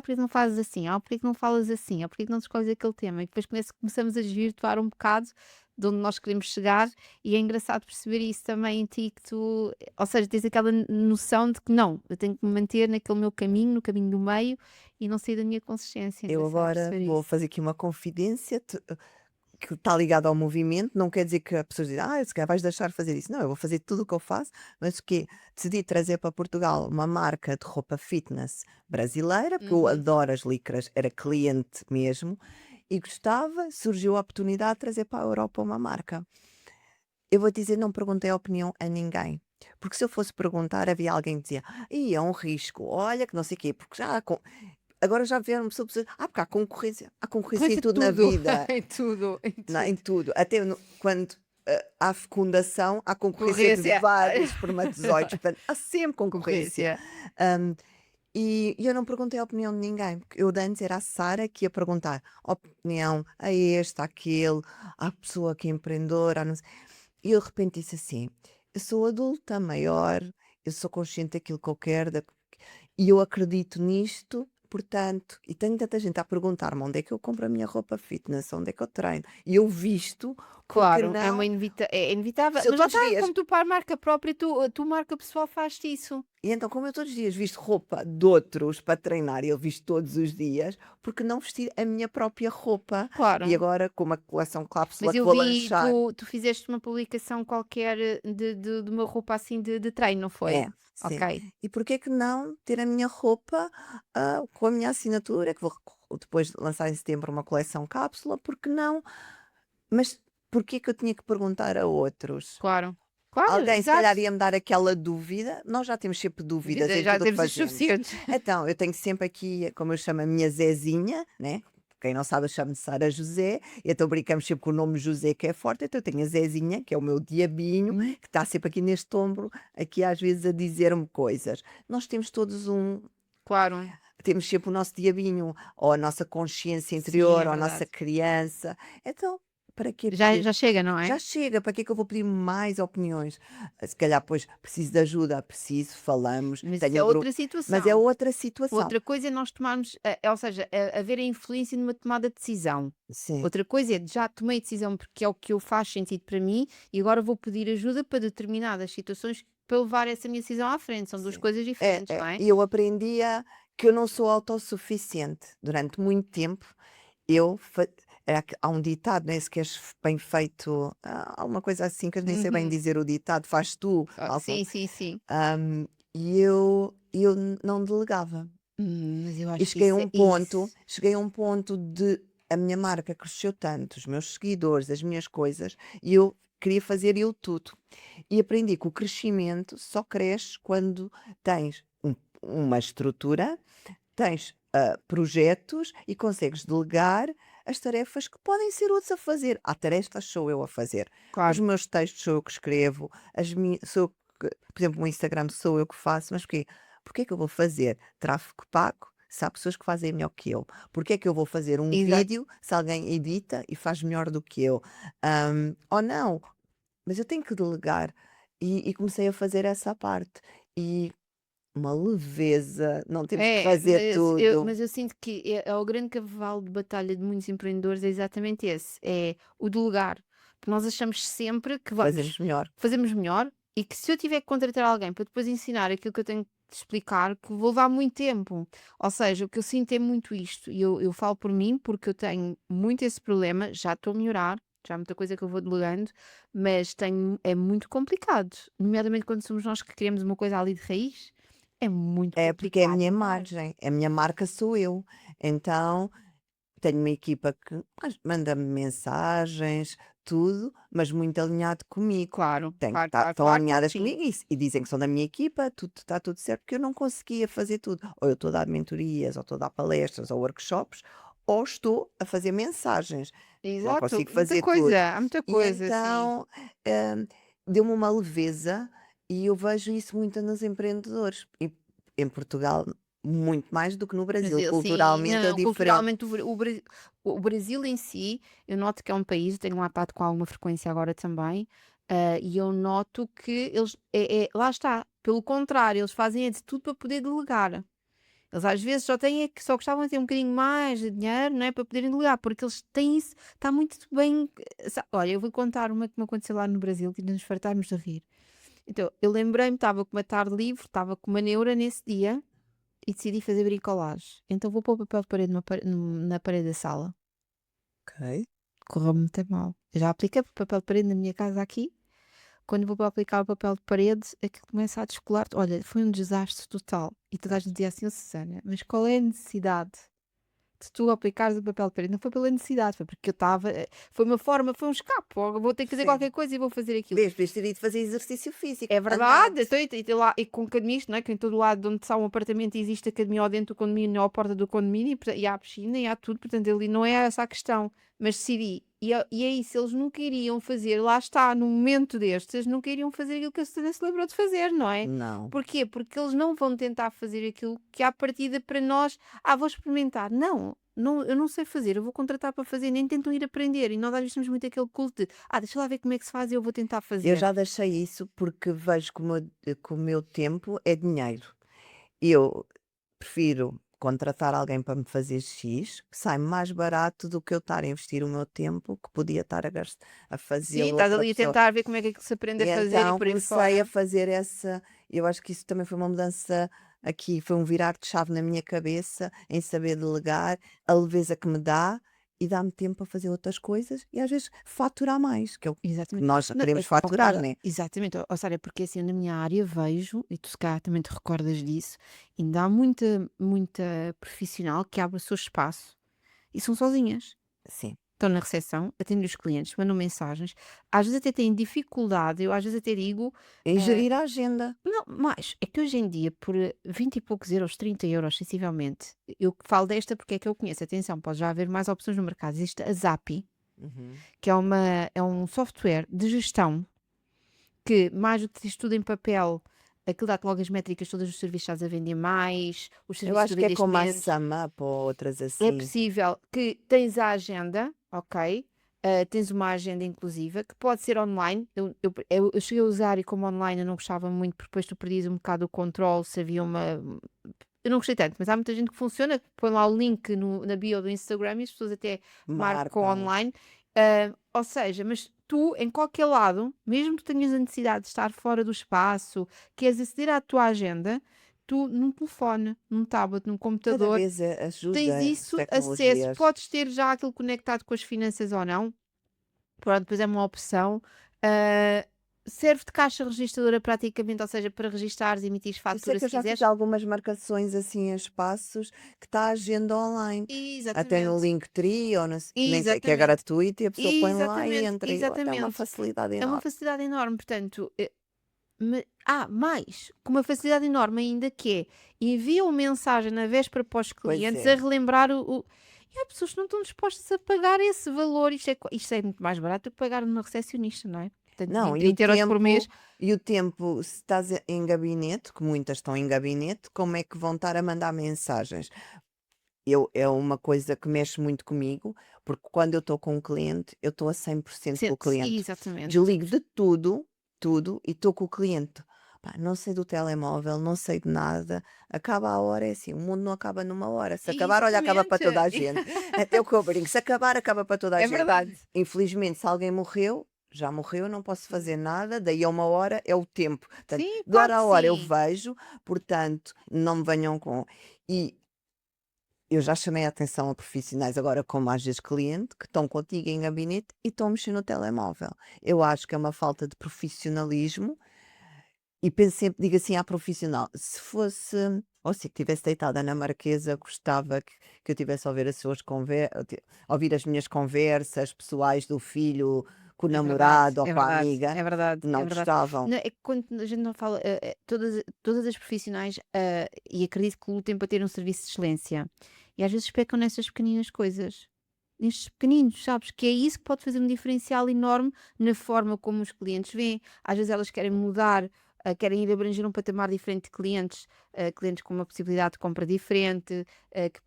Speaker 1: porque que não fazes assim? Porque que não falas assim? Porque que não escolhes aquele tema? E depois começamos a desvirtuar um bocado de onde nós queremos chegar e é engraçado perceber isso também em ti, que tu, ou seja, tens aquela noção de que não, eu tenho que me manter naquele meu caminho, no caminho do meio e não sair da minha consistência. É
Speaker 2: Eu
Speaker 1: engraçado
Speaker 2: agora
Speaker 1: perceber
Speaker 2: vou
Speaker 1: isso.
Speaker 2: fazer aqui uma confidência, que está ligado ao movimento, não quer dizer que a pessoa diz: "Ah, se calhar vais deixar de fazer isso". Não, eu vou fazer tudo o que eu faço, mas o quê? Decidi trazer para Portugal uma marca de roupa fitness brasileira, porque eu
Speaker 1: Uhum.
Speaker 2: adoro as licras, era cliente mesmo, e gostava, surgiu a oportunidade de trazer para a Europa uma marca. Eu vou dizer, não perguntei a opinião a ninguém, porque se eu fosse perguntar, havia alguém que dizia: "Ih, é um risco, olha que não sei o quê", porque já há agora já vieram pessoas: porque há concorrência em
Speaker 1: Conhecer
Speaker 2: tudo na
Speaker 1: tudo,
Speaker 2: vida".
Speaker 1: em tudo, em
Speaker 2: Não, em
Speaker 1: tudo.
Speaker 2: tudo, até no quando, há fecundação, há concorrência de
Speaker 1: Concorrência.
Speaker 2: vários espermatozoides, portanto, há sempre concorrência.
Speaker 1: Concorrência.
Speaker 2: Hum, e eu não perguntei a opinião de ninguém, porque eu de antes era a Sara que ia perguntar opinião a este, àquele, à pessoa que é empreendedora, à não sei, e eu de repente disse assim: "Eu sou adulta, maior, eu sou consciente daquilo que eu quero, e eu acredito nisto, portanto", e tenho tanta gente a perguntar-me onde é que eu compro a minha roupa fitness, onde é que eu treino, e eu visto, porque
Speaker 1: Claro, é uma
Speaker 2: não?
Speaker 1: é inevitável,
Speaker 2: Se eu
Speaker 1: mas lá
Speaker 2: todos
Speaker 1: está,
Speaker 2: os dias
Speaker 1: como tu para a marca própria, tu marca pessoal faz-te isso.
Speaker 2: e então como eu todos os dias visto roupa de outros para treinar e eu visto todos os dias, porque não vestir a minha própria roupa? E
Speaker 1: Claro.
Speaker 2: agora com uma coleção
Speaker 1: Mas
Speaker 2: cápsula que
Speaker 1: eu
Speaker 2: vou
Speaker 1: vi,
Speaker 2: lançar
Speaker 1: tu fizeste uma publicação qualquer de uma roupa assim de treino, não foi?
Speaker 2: é, sim.
Speaker 1: Ok,
Speaker 2: E porquê que não ter a minha roupa, com a minha assinatura, que vou depois lançar em setembro uma coleção cápsula, porque não? Mas porquê que eu tinha que perguntar a outros?
Speaker 1: claro. Claro,
Speaker 2: Alguém se calhar
Speaker 1: exato.
Speaker 2: ia-me dar aquela dúvida, nós já temos sempre dúvidas
Speaker 1: Vida
Speaker 2: em
Speaker 1: já
Speaker 2: tudo o que
Speaker 1: temos as
Speaker 2: fazemos.
Speaker 1: suficientes.
Speaker 2: Então, eu tenho sempre aqui, como eu chamo a minha Zezinha, né, quem não sabe eu chamo-me Sara José, e então brincamos sempre com o nome José que é forte, então eu tenho a Zezinha, que é o meu diabinho,
Speaker 1: Hum,
Speaker 2: que está sempre aqui neste ombro, aqui às vezes a dizer-me coisas. Nós temos todos
Speaker 1: claro.
Speaker 2: temos sempre o nosso diabinho, ou a nossa consciência
Speaker 1: Sim,
Speaker 2: interior,
Speaker 1: é
Speaker 2: ou a nossa
Speaker 1: verdade.
Speaker 2: criança. Então, para quê
Speaker 1: Já
Speaker 2: pedir?
Speaker 1: chega, não
Speaker 2: Já
Speaker 1: é?
Speaker 2: chega, para que é que eu vou pedir mais opiniões? Se calhar, pois, preciso de ajuda, preciso, falamos,
Speaker 1: Mas isso
Speaker 2: tenho
Speaker 1: é
Speaker 2: um grupo,
Speaker 1: outra
Speaker 2: mas é
Speaker 1: situação.
Speaker 2: outra situação.
Speaker 1: Outra coisa é nós tomarmos, ou seja, haver a influência numa tomada de decisão.
Speaker 2: Sim,
Speaker 1: Outra coisa é, já tomei decisão porque é o que eu faz sentido para mim e agora vou pedir ajuda para determinadas situações para levar essa minha decisão à frente. São duas
Speaker 2: sim.
Speaker 1: coisas
Speaker 2: É,
Speaker 1: diferentes, não
Speaker 2: é.
Speaker 1: é?
Speaker 2: E eu aprendia que eu não sou autossuficiente. Durante muito tempo, eu fa há um ditado, né, se queres bem feito, há uma coisa assim que eu nem sei bem
Speaker 1: Uhum.
Speaker 2: dizer o ditado: "Faz tu", algo
Speaker 1: Sim, sim, sim.
Speaker 2: e eu não delegava.
Speaker 1: Mas eu
Speaker 2: E
Speaker 1: acho que isso é isso.
Speaker 2: cheguei a um ponto de a minha marca cresceu tanto, os meus seguidores, as minhas coisas, e eu queria fazer eu tudo. E aprendi que o crescimento só cresce quando tens uma estrutura, tens, projetos e consegues delegar as tarefas que podem ser outros a fazer. Há tarefas sou eu a fazer. Os
Speaker 1: Claro,
Speaker 2: meus textos sou eu que escrevo, as minhas sou eu que por exemplo, o Instagram sou eu que faço, mas porquê? Porque é que eu vou fazer tráfego pago se há pessoas que fazem melhor que eu? Porque é que eu vou fazer um
Speaker 1: exato.
Speaker 2: vídeo se alguém edita e faz melhor do que eu? Ou não, mas eu tenho que delegar e comecei a fazer essa parte. E uma leveza, não temos que
Speaker 1: É,
Speaker 2: fazer tudo.
Speaker 1: mas eu sinto que é o grande cavalo de batalha de muitos empreendedores é exatamente esse, é o delegar. Porque nós achamos sempre que vamos
Speaker 2: Fazemos melhor.
Speaker 1: fazemos melhor e que se eu tiver que contratar alguém para depois ensinar aquilo que eu tenho que explicar, que vou levar muito tempo. Ou seja, o que eu sinto é muito isto, e eu falo por mim, porque eu tenho muito esse problema, já estou a melhorar, já há muita coisa que eu vou delegando, mas é muito complicado, nomeadamente quando somos nós que queremos uma coisa ali de raiz, é muito
Speaker 2: É porque é a
Speaker 1: complicado
Speaker 2: minha
Speaker 1: delegar.
Speaker 2: imagem, a minha marca sou eu. Então, tenho uma equipa que manda-me mensagens, tudo, mas muito alinhado comigo.
Speaker 1: Claro,
Speaker 2: Tem que
Speaker 1: claro, claro,
Speaker 2: estão
Speaker 1: claro, claro que
Speaker 2: alinhadas
Speaker 1: sim.
Speaker 2: comigo e dizem que são da minha equipa, tudo está tudo certo, porque eu não conseguia fazer tudo. Ou eu estou a dar mentorias, ou estou a dar palestras ou workshops, ou estou a fazer mensagens. Não
Speaker 1: Exato,
Speaker 2: consigo
Speaker 1: muita
Speaker 2: fazer tudo.
Speaker 1: coisa, há muita
Speaker 2: E
Speaker 1: coisa, sim.
Speaker 2: então, deu-me uma leveza e eu vejo isso muito nos empreendedores. E em Portugal, muito mais do que no Brasil.
Speaker 1: Brasil, sim.
Speaker 2: Culturalmente é
Speaker 1: Não,
Speaker 2: diferente.
Speaker 1: culturalmente o Brasil em si, eu noto que é um país, tenho lá estado com alguma frequência agora também, e eu noto que eles lá está, pelo contrário, eles fazem é de tudo para poder delegar. Eles às vezes só gostavam de ter um bocadinho mais de dinheiro, não é, para poderem delegar, porque eles têm isso, está muito bem, olha, eu vou contar uma que me aconteceu lá no Brasil, que ainda nos fartámos de rir. Então, eu lembrei-me, estava com uma tarde livre, estava com uma neura nesse dia, e decidi fazer bricolagem. Então vou pôr o papel de parede na parede da sala.
Speaker 2: Ok.
Speaker 1: Correu-me muito mal. Eu já apliquei papel de parede na minha casa aqui. Quando vou para aplicar o papel de parede, aquilo começa a descolar. Olha, foi um desastre total. E toda a gente dizia assim: "Oh, Susana, mas qual é a necessidade de tu aplicares o papel de parede?" Não foi pela necessidade, foi porque eu estava. Foi uma forma, foi um escape. Ou vou ter que fazer
Speaker 2: Sim.
Speaker 1: qualquer coisa e vou fazer aquilo.
Speaker 2: Devias ter ido fazer exercício físico,
Speaker 1: É
Speaker 2: andado.
Speaker 1: verdade, então, e tem lá, e com caminhos, não é? Que em todo lado onde está um apartamento existe academia ou dentro do condomínio ou à porta do condomínio e há piscina e há tudo, portanto ali não é essa a questão, mas decidi, e é isso, eles nunca iriam fazer, lá está, num momento destes, nunca iriam fazer aquilo que a Susana se lembrou de fazer, não é?
Speaker 2: Não,
Speaker 1: Porquê? Porque eles não vão tentar fazer aquilo que à partida para nós, vou experimentar, não. Não, eu não sei fazer, eu vou contratar para fazer, nem tentam ir aprender. E nós às vezes temos muito aquele culto de, deixa lá ver como é que se faz e eu vou tentar
Speaker 2: eu
Speaker 1: fazer.
Speaker 2: já deixei isso porque vejo que o meu tempo é dinheiro. Eu prefiro contratar alguém para me fazer X, que sai mais barato do que eu estar a investir o meu tempo, que podia estar a
Speaker 1: Sim,
Speaker 2: fazê-lo
Speaker 1: estás
Speaker 2: outra
Speaker 1: ali a
Speaker 2: pessoa.
Speaker 1: tentar ver como é que aquilo se aprende a
Speaker 2: E
Speaker 1: fazer e
Speaker 2: então
Speaker 1: por aí
Speaker 2: comecei a
Speaker 1: fora.
Speaker 2: fazer eu acho que isso também foi uma mudança aqui, foi um virar de chave na minha cabeça, em saber delegar, a leveza que me dá e dá-me tempo a fazer outras coisas e às vezes faturar mais, que é o que
Speaker 1: Exatamente.
Speaker 2: nós
Speaker 1: Não,
Speaker 2: queremos faturar, né?
Speaker 1: exatamente, ó Sara, porque assim, na minha área vejo, e tu se calhar também te recordas disso, ainda há muita profissional que abre o seu espaço e são sozinhas.
Speaker 2: Sim.
Speaker 1: Estão na recepção, atendem os clientes, mandam mensagens, às vezes até têm dificuldade, eu às vezes até digo,
Speaker 2: E
Speaker 1: eh,
Speaker 2: gerir a agenda.
Speaker 1: não, mais, é que hoje em dia por 20 e poucos euros, 30 euros sensivelmente, eu falo desta porque é que eu conheço, atenção, pode já haver mais opções no mercado, existe a Zappi,
Speaker 2: Uhum.
Speaker 1: que é um software de gestão que, mais do que teres tudo em papel, aquilo dá-te logo as métricas todas dos serviços que estás a vender mais, os
Speaker 2: Eu
Speaker 1: serviços que
Speaker 2: acho
Speaker 1: tu
Speaker 2: que é
Speaker 1: vendeste
Speaker 2: como a
Speaker 1: menos.
Speaker 2: SumUp ou outras
Speaker 1: É
Speaker 2: assim.
Speaker 1: possível que tens a agenda, ok? Tens uma agenda inclusiva, que pode ser online. Eu cheguei a usar e como online eu não gostava muito, porque depois tu perdias um bocado o controle, se havia uma. Eu não gostei tanto, mas há muita gente que funciona, que põe lá o link na bio do Instagram e as pessoas até marcam
Speaker 2: Marcam.
Speaker 1: online. Ou seja, mas tu, em qualquer lado, mesmo que tenhas a necessidade de estar fora do espaço, queres aceder à tua agenda, tu, num telefone, num tablet, num
Speaker 2: Cada
Speaker 1: computador,
Speaker 2: vez
Speaker 1: tens
Speaker 2: ajuda as
Speaker 1: isso, acesso,
Speaker 2: tecnologias.
Speaker 1: podes ter já aquilo conectado com as finanças ou não, pronto, depois é uma opção. Ah, serve de caixa registradora praticamente, ou seja, para registares e emitir
Speaker 2: Eu sei
Speaker 1: fatura
Speaker 2: que eu
Speaker 1: se
Speaker 2: já fiz
Speaker 1: quiseres.
Speaker 2: algumas marcações assim a espaços que está a agenda online. Até no
Speaker 1: Exatamente,
Speaker 2: Linktree ou nem sei, que é
Speaker 1: exatamente,
Speaker 2: gratuito e a pessoa põe lá e
Speaker 1: exatamente,
Speaker 2: entra e olha, é uma
Speaker 1: exatamente.
Speaker 2: facilidade
Speaker 1: É uma
Speaker 2: enorme.
Speaker 1: facilidade enorme, portanto, mais, com uma facilidade enorme ainda que é, enviam mensagem na véspera para os
Speaker 2: Pois
Speaker 1: clientes a
Speaker 2: é.
Speaker 1: relembrar e há pessoas que não estão dispostas a pagar esse valor, isto é muito mais barato do que pagar uma recepcionista, não é? Portanto,
Speaker 2: Não,
Speaker 1: 20, 30 euros por mês,
Speaker 2: se estás em gabinete, que muitas estão em gabinete, como é que vão estar a mandar mensagens? É uma coisa que mexe muito comigo, porque quando eu estou com um cliente, eu estou a 100% com o cliente.
Speaker 1: exatamente.
Speaker 2: Desligo de tudo, tudo, e estou com o cliente. Pá, não sei do telemóvel, não sei de nada, acaba a hora, é assim, o mundo não acaba numa hora. Se acabar, olha, acaba para toda
Speaker 1: Exatamente.
Speaker 2: a gente. Até o que eu brinco, se acabar, acaba para toda a
Speaker 1: É
Speaker 2: gente.
Speaker 1: verdade.
Speaker 2: Infelizmente, se alguém morreu, já morreu, não posso fazer nada, daí a uma hora é o tempo. Portanto,
Speaker 1: Sim,
Speaker 2: de
Speaker 1: claro
Speaker 2: hora
Speaker 1: que
Speaker 2: a hora eu
Speaker 1: sim.
Speaker 2: vejo, portanto, não me venham com. E eu já chamei a atenção a profissionais agora, como às vezes cliente, que estão contigo em gabinete e estão a mexer no telemóvel. Eu acho que é uma falta de profissionalismo e penso sempre, digo assim à profissional, se fosse, ou se que estivesse deitada na marquesa, gostava que eu tivesse a ouvir as suas conversas, ouvir as minhas conversas pessoais do filho com o
Speaker 1: É verdade,
Speaker 2: namorado ou
Speaker 1: é
Speaker 2: com a
Speaker 1: verdade,
Speaker 2: amiga.
Speaker 1: é verdade, é
Speaker 2: Não
Speaker 1: verdade.
Speaker 2: gostavam.
Speaker 1: Não, é que quando a gente não fala, todas as profissionais, e acredito que lutem para ter um serviço de excelência, e às vezes pecam nessas pequeninas coisas, nestes pequeninos, sabes? Que é isso que pode fazer um diferencial enorme na forma como os clientes veem. Às vezes elas querem mudar, querem ir abranger um patamar diferente de clientes, clientes com uma possibilidade de compra diferente, que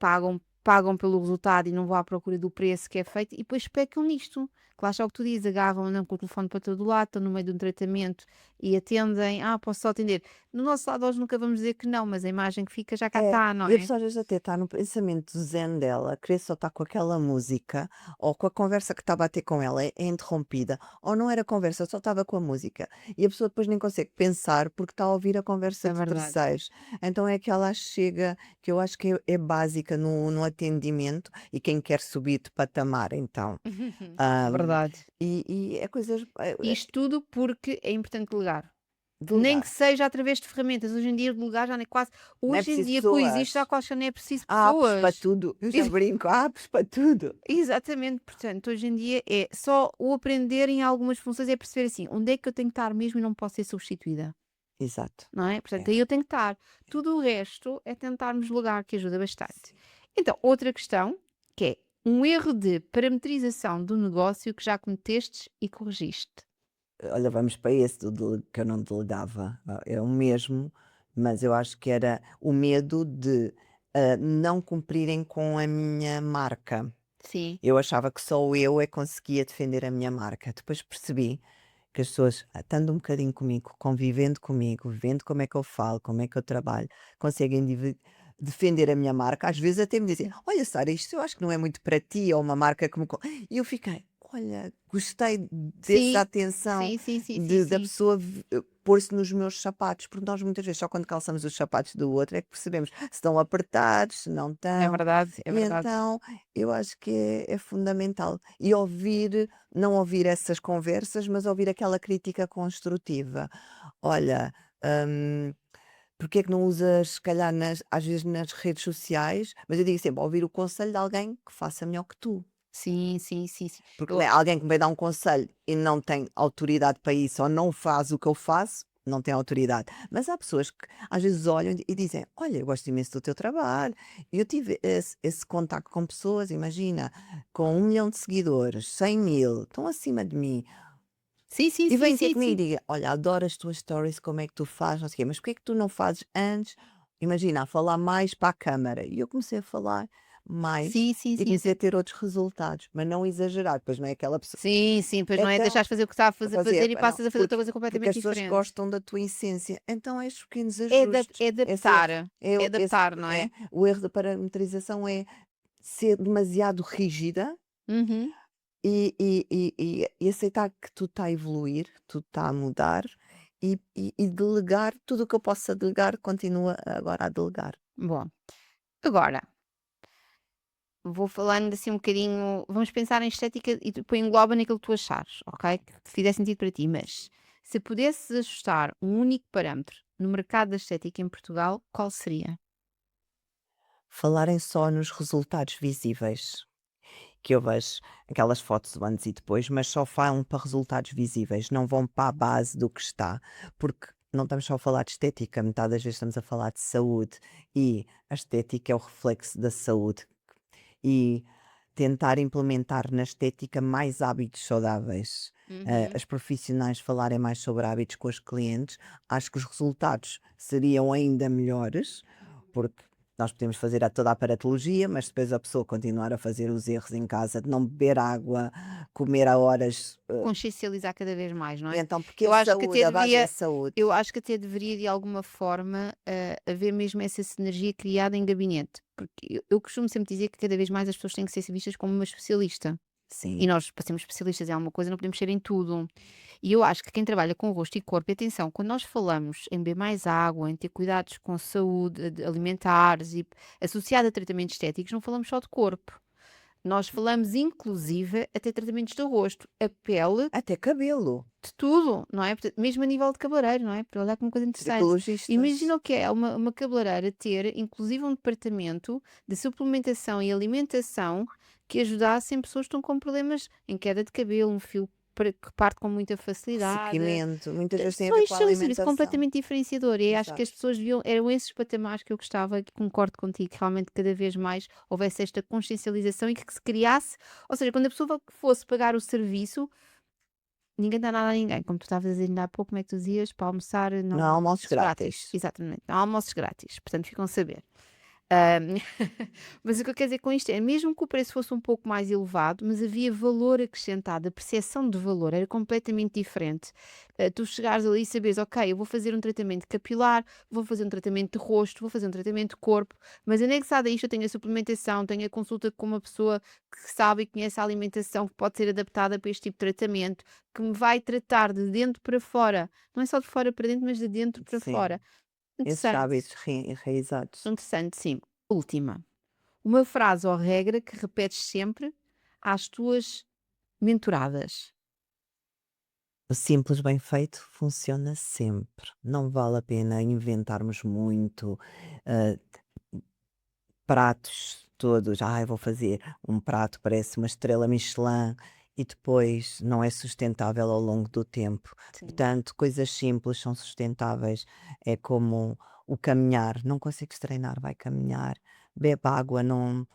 Speaker 1: pagam pelo resultado e não vão à procura do preço que é feito, e depois pecam nisto. Que lá está o que tu dizes, agarram, andam com o telefone para todo lado, estão no meio de um tratamento e atendem, posso só atender. Do nosso lado, nós nunca vamos dizer que não, mas a imagem que fica já cá
Speaker 2: É,
Speaker 1: está, não
Speaker 2: e a
Speaker 1: é?
Speaker 2: pessoa às vezes até está no pensamento zen dela, querer só estar com aquela música, ou com a conversa que estava a ter com ela é interrompida, ou não era conversa, só estava com a música. E a pessoa depois nem consegue pensar porque está a ouvir a conversa
Speaker 1: É
Speaker 2: de
Speaker 1: verdade.
Speaker 2: terceiros. Então é aquela chega que eu acho que é básica no atendimento e quem quer subir de patamar, então. Ahm,
Speaker 1: Verdade.
Speaker 2: e é coisas
Speaker 1: Isto tudo porque é importante delegar. Nem que
Speaker 2: delegar.
Speaker 1: seja através de ferramentas. Hoje em dia delegar já não é quase.
Speaker 2: Não é
Speaker 1: Hoje em
Speaker 2: preciso
Speaker 1: dia coexiste já
Speaker 2: pessoas.
Speaker 1: quase já não é preciso
Speaker 2: Há apps para
Speaker 1: pessoas.
Speaker 2: tudo. Eu já brinco, há apps para tudo.
Speaker 1: Exatamente, portanto, hoje em dia é só o aprender em algumas funções, é perceber assim, onde é que eu tenho que estar mesmo e não posso ser substituída,
Speaker 2: Exato.
Speaker 1: não é?
Speaker 2: É.
Speaker 1: Portanto, aí eu tenho que estar. Tudo o resto é tentarmos lugar, que ajuda bastante. Então, outra questão, que é um erro de parametrização do negócio que já cometestes e corrigiste.
Speaker 2: Olha, vamos para esse que eu não delegava, é o mesmo, mas eu acho que era o medo de, não cumprirem com a minha marca.
Speaker 1: Sim.
Speaker 2: Eu achava que só eu é que conseguia defender a minha marca. Depois percebi que as pessoas, estando um bocadinho comigo, convivendo comigo, vendo como é que eu falo, como é que eu trabalho, conseguem defender a minha marca. Às vezes até me dizem: "Olha, Sara, isto eu acho que não é muito para ti, ou uma marca que me E eu fiquei: "Olha, gostei dessa
Speaker 1: Sim,
Speaker 2: atenção
Speaker 1: sim, sim, sim, sim,
Speaker 2: da
Speaker 1: sim.
Speaker 2: pessoa pôr-se nos meus sapatos", porque nós muitas vezes só quando calçamos os sapatos do outro é que percebemos se estão apertados, se não
Speaker 1: É
Speaker 2: estão.
Speaker 1: verdade, é
Speaker 2: E
Speaker 1: verdade.
Speaker 2: então eu acho que é fundamental. E ouvir, não ouvir essas conversas, mas ouvir aquela crítica construtiva. Olha, hum, porque é que não usas, se calhar, às vezes nas redes sociais, mas eu digo sempre, ouvir o conselho de alguém que faça melhor que tu.
Speaker 1: Sim, sim, sim, sim.
Speaker 2: Porque
Speaker 1: Eu
Speaker 2: né, alguém que me vai dar um conselho e não tem autoridade para isso ou não faz o que eu faço, não tem autoridade. Mas há pessoas que às vezes olham e dizem: "Olha, eu gosto imenso do teu trabalho". E eu tive esse contacto com pessoas, imagina, com 1 milhão de seguidores, 100 mil, estão acima de mim.
Speaker 1: sim, sim,
Speaker 2: E
Speaker 1: sim,
Speaker 2: vêm ter
Speaker 1: sim,
Speaker 2: comigo
Speaker 1: sim.
Speaker 2: e diga: "Olha, adoro as tuas stories, como é que tu fazes, não sei o quê, mas porque é que tu não fazes antes?". Imagina, a falar mais para a câmara. E eu comecei a falar mais
Speaker 1: Sim, sim,
Speaker 2: e
Speaker 1: sim,
Speaker 2: comecei
Speaker 1: sim.
Speaker 2: a ter outros resultados, mas não exagerar, pois não é aquela pessoa.
Speaker 1: Sim, sim, pois não é
Speaker 2: Então,
Speaker 1: deixares de fazer o que estava a
Speaker 2: a
Speaker 1: fazer
Speaker 2: fazer,
Speaker 1: e
Speaker 2: pá, não,
Speaker 1: passas a fazer outra
Speaker 2: porque
Speaker 1: coisa
Speaker 2: porque
Speaker 1: completamente
Speaker 2: as pessoas
Speaker 1: diferente.
Speaker 2: gostam da tua essência. Então estes pequenos
Speaker 1: É
Speaker 2: ajustes, esse
Speaker 1: adaptar,
Speaker 2: erro, é
Speaker 1: é
Speaker 2: o esse
Speaker 1: adaptar, não
Speaker 2: é,
Speaker 1: é?
Speaker 2: o erro da parametrização é ser demasiado rígida
Speaker 1: Uhum.
Speaker 2: e aceitar que tudo está a evoluir, tudo está a mudar e delegar tudo o que eu possa delegar, continua agora a delegar.
Speaker 1: Bom, agora vou falando assim um bocadinho, vamos pensar em estética e depois engloba naquilo que tu achares, ok? Que fizer sentido para ti, mas se pudesses ajustar um único parâmetro no mercado da estética em Portugal, qual seria?
Speaker 2: Falarem só nos resultados visíveis. Que eu vejo aquelas fotos do antes e depois, mas só falam para resultados visíveis, não vão para a base do que está, porque não estamos só a falar de estética, metade das vezes estamos a falar de saúde e a estética é o reflexo da saúde e tentar implementar na estética mais hábitos saudáveis.
Speaker 1: Uhum.
Speaker 2: As profissionais falarem mais sobre hábitos com os clientes, acho que os resultados seriam ainda melhores, porque nós podemos fazer toda a aparatologia, mas depois a pessoa continuar a fazer os erros em casa de não beber água, comer a horas,
Speaker 1: Consciencializar cada vez mais, não
Speaker 2: e
Speaker 1: é?
Speaker 2: então porque
Speaker 1: Eu
Speaker 2: é
Speaker 1: acho que
Speaker 2: saúde,
Speaker 1: até
Speaker 2: a base é
Speaker 1: devia
Speaker 2: saúde.
Speaker 1: eu acho que até deveria de alguma forma, haver mesmo essa sinergia criada em gabinete, porque eu costumo sempre dizer que cada vez mais as pessoas têm que ser vistas como uma especialista. E
Speaker 2: Sim,
Speaker 1: nós, para sermos especialistas em alguma coisa, não podemos ser em tudo. E eu acho que quem trabalha com rosto e corpo, e atenção, quando nós falamos em beber mais água, em ter cuidados com saúde alimentares e associado a tratamentos estéticos, não falamos só de corpo. Nós falamos, inclusive, até tratamentos do rosto, a pele,
Speaker 2: até cabelo,
Speaker 1: de tudo, não é? Portanto, mesmo a nível de cabeleireiro, não é? Para olhar como uma coisa interessante.
Speaker 2: tricologistas.
Speaker 1: Imagina o que é uma cabeleireira ter, inclusive, um departamento de suplementação e alimentação que ajudassem pessoas que estão com problemas em queda de cabelo, um fio que parte com muita facilidade.
Speaker 2: Ressequimento, muitas vezes tem a
Speaker 1: Só
Speaker 2: ver com
Speaker 1: isto
Speaker 2: a
Speaker 1: é um serviço
Speaker 2: alimentação.
Speaker 1: completamente diferenciador e acho que as
Speaker 2: Exato.
Speaker 1: pessoas deviam, eram esses patamares que eu gostava, que concordo contigo, que realmente cada vez mais houvesse esta consciencialização e que se criasse, ou seja, quando a pessoa fosse pagar o serviço, ninguém dá nada a ninguém, como tu estavas a dizer ainda há pouco, como é que tu dizias? Para almoçar
Speaker 2: Não
Speaker 1: não
Speaker 2: há
Speaker 1: há
Speaker 2: almoços
Speaker 1: almoços grátis.
Speaker 2: grátis.
Speaker 1: Exatamente, não há almoços grátis, portanto ficam a saber. Ahm, mas o que eu quero dizer com isto é, mesmo que o preço fosse um pouco mais elevado, mas havia valor acrescentado, a percepção de valor era completamente diferente. Tu chegares ali e saberes, ok, eu vou fazer um tratamento capilar, vou fazer um tratamento de rosto, vou fazer um tratamento de corpo, mas anexado a isto eu tenho a suplementação, tenho a consulta com uma pessoa que sabe e conhece a alimentação que pode ser adaptada para este tipo de tratamento, que me vai tratar de dentro para fora, não é só de fora para dentro, mas de dentro para
Speaker 2: Sim,
Speaker 1: fora.
Speaker 2: esses
Speaker 1: Interessante.
Speaker 2: hábitos enraizados.
Speaker 1: Interessante, sim. Última. Uma frase ou regra que repetes sempre às tuas mentoradas.
Speaker 2: O simples bem feito funciona sempre. Não vale a pena inventarmos muito, ah, pratos todos. "Ai, vou fazer um prato, parece uma estrela Michelin", e depois não é sustentável ao longo do tempo.
Speaker 1: Sim.
Speaker 2: Portanto, coisas simples são sustentáveis. É como o caminhar. Não consegues treinar, vai caminhar. Bebe água, não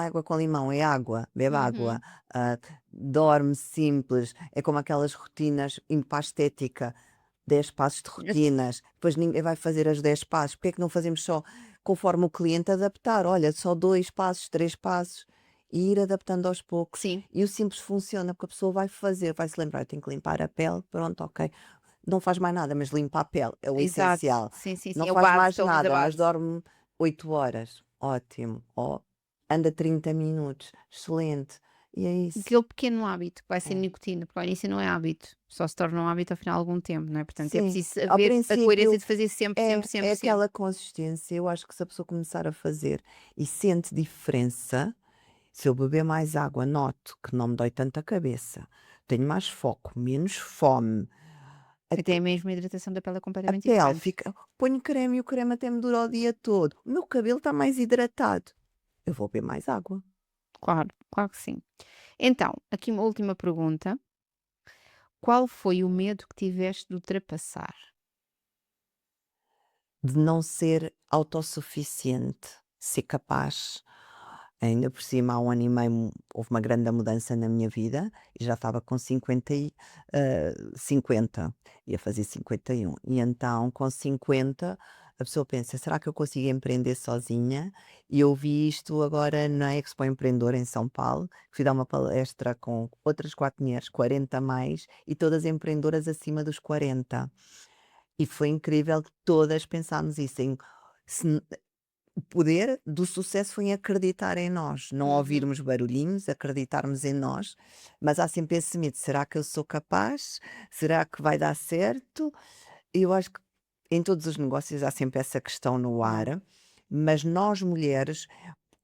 Speaker 2: é água com limão, é água, bebe água.
Speaker 1: Uhum.
Speaker 2: Ah, dorme simples. É como aquelas rotinas indo para a estética. 10 passos de rotinas, depois ninguém vai fazer as 10 passos. Porque é que não fazemos só conforme o cliente adaptar? Olha, só 2 passos, 3 passos, e ir adaptando aos poucos.
Speaker 1: Sim,
Speaker 2: E o simples funciona, porque a pessoa vai fazer, vai se lembrar: "Eu tenho que limpar a pele", pronto, ok. Não faz mais nada, mas limpa a pele, é o
Speaker 1: exato.
Speaker 2: essencial.
Speaker 1: Sim, sim,
Speaker 2: Não
Speaker 1: sim. É o
Speaker 2: faz
Speaker 1: base,
Speaker 2: mais
Speaker 1: pelo menos a
Speaker 2: nada, mas
Speaker 1: base.
Speaker 2: dorme 8 horas, ótimo. Ó, anda 30 minutos, excelente. E é isso.
Speaker 1: Aquele pequeno hábito que vai ser
Speaker 2: É.
Speaker 1: nicotina, porque ao início não é hábito, só se torna um hábito ao final de algum tempo, não é? Portanto, é
Speaker 2: Sim,
Speaker 1: preciso
Speaker 2: ao
Speaker 1: haver a coerência
Speaker 2: princípio
Speaker 1: de fazer sempre, sempre,
Speaker 2: é
Speaker 1: sempre, sempre.
Speaker 2: aquela consistência. Eu acho que se a pessoa começar a fazer e sente diferença, se eu beber mais água, noto que não me dói tanta cabeça, tenho mais foco, menos fome,
Speaker 1: Até
Speaker 2: até
Speaker 1: mesmo a hidratação da pele é
Speaker 2: a
Speaker 1: completamente
Speaker 2: pele
Speaker 1: diferente.
Speaker 2: fica, ponho creme e o creme até me dura o dia todo, o meu cabelo está mais hidratado, eu vou beber mais água.
Speaker 1: Claro, claro que sim. Então, aqui uma última pergunta. Qual foi o medo que tiveste de ultrapassar?
Speaker 2: De não ser autossuficiente, ser capaz. Ainda por cima, há 1 ano e meio houve uma grande mudança na minha vida e já estava com 50, ia fazer 51. E então, com 50, a pessoa pensa: "Será que eu consigo empreender sozinha?" E eu vi isto agora na Expo Empreendedor em São Paulo, fui dar uma palestra com outras 4 mulheres, 40 mais, e todas empreendedoras acima dos 40. E foi incrível que todas pensámos isso, em se o poder do sucesso foi em acreditar em nós, não
Speaker 1: Uhum.
Speaker 2: ouvirmos barulhinhos, acreditarmos em nós, mas há sempre esse medo: "Será que eu sou capaz? Será que vai dar certo?" E eu acho que em todos os negócios há sempre essa questão no
Speaker 1: Claro.
Speaker 2: ar, mas nós mulheres,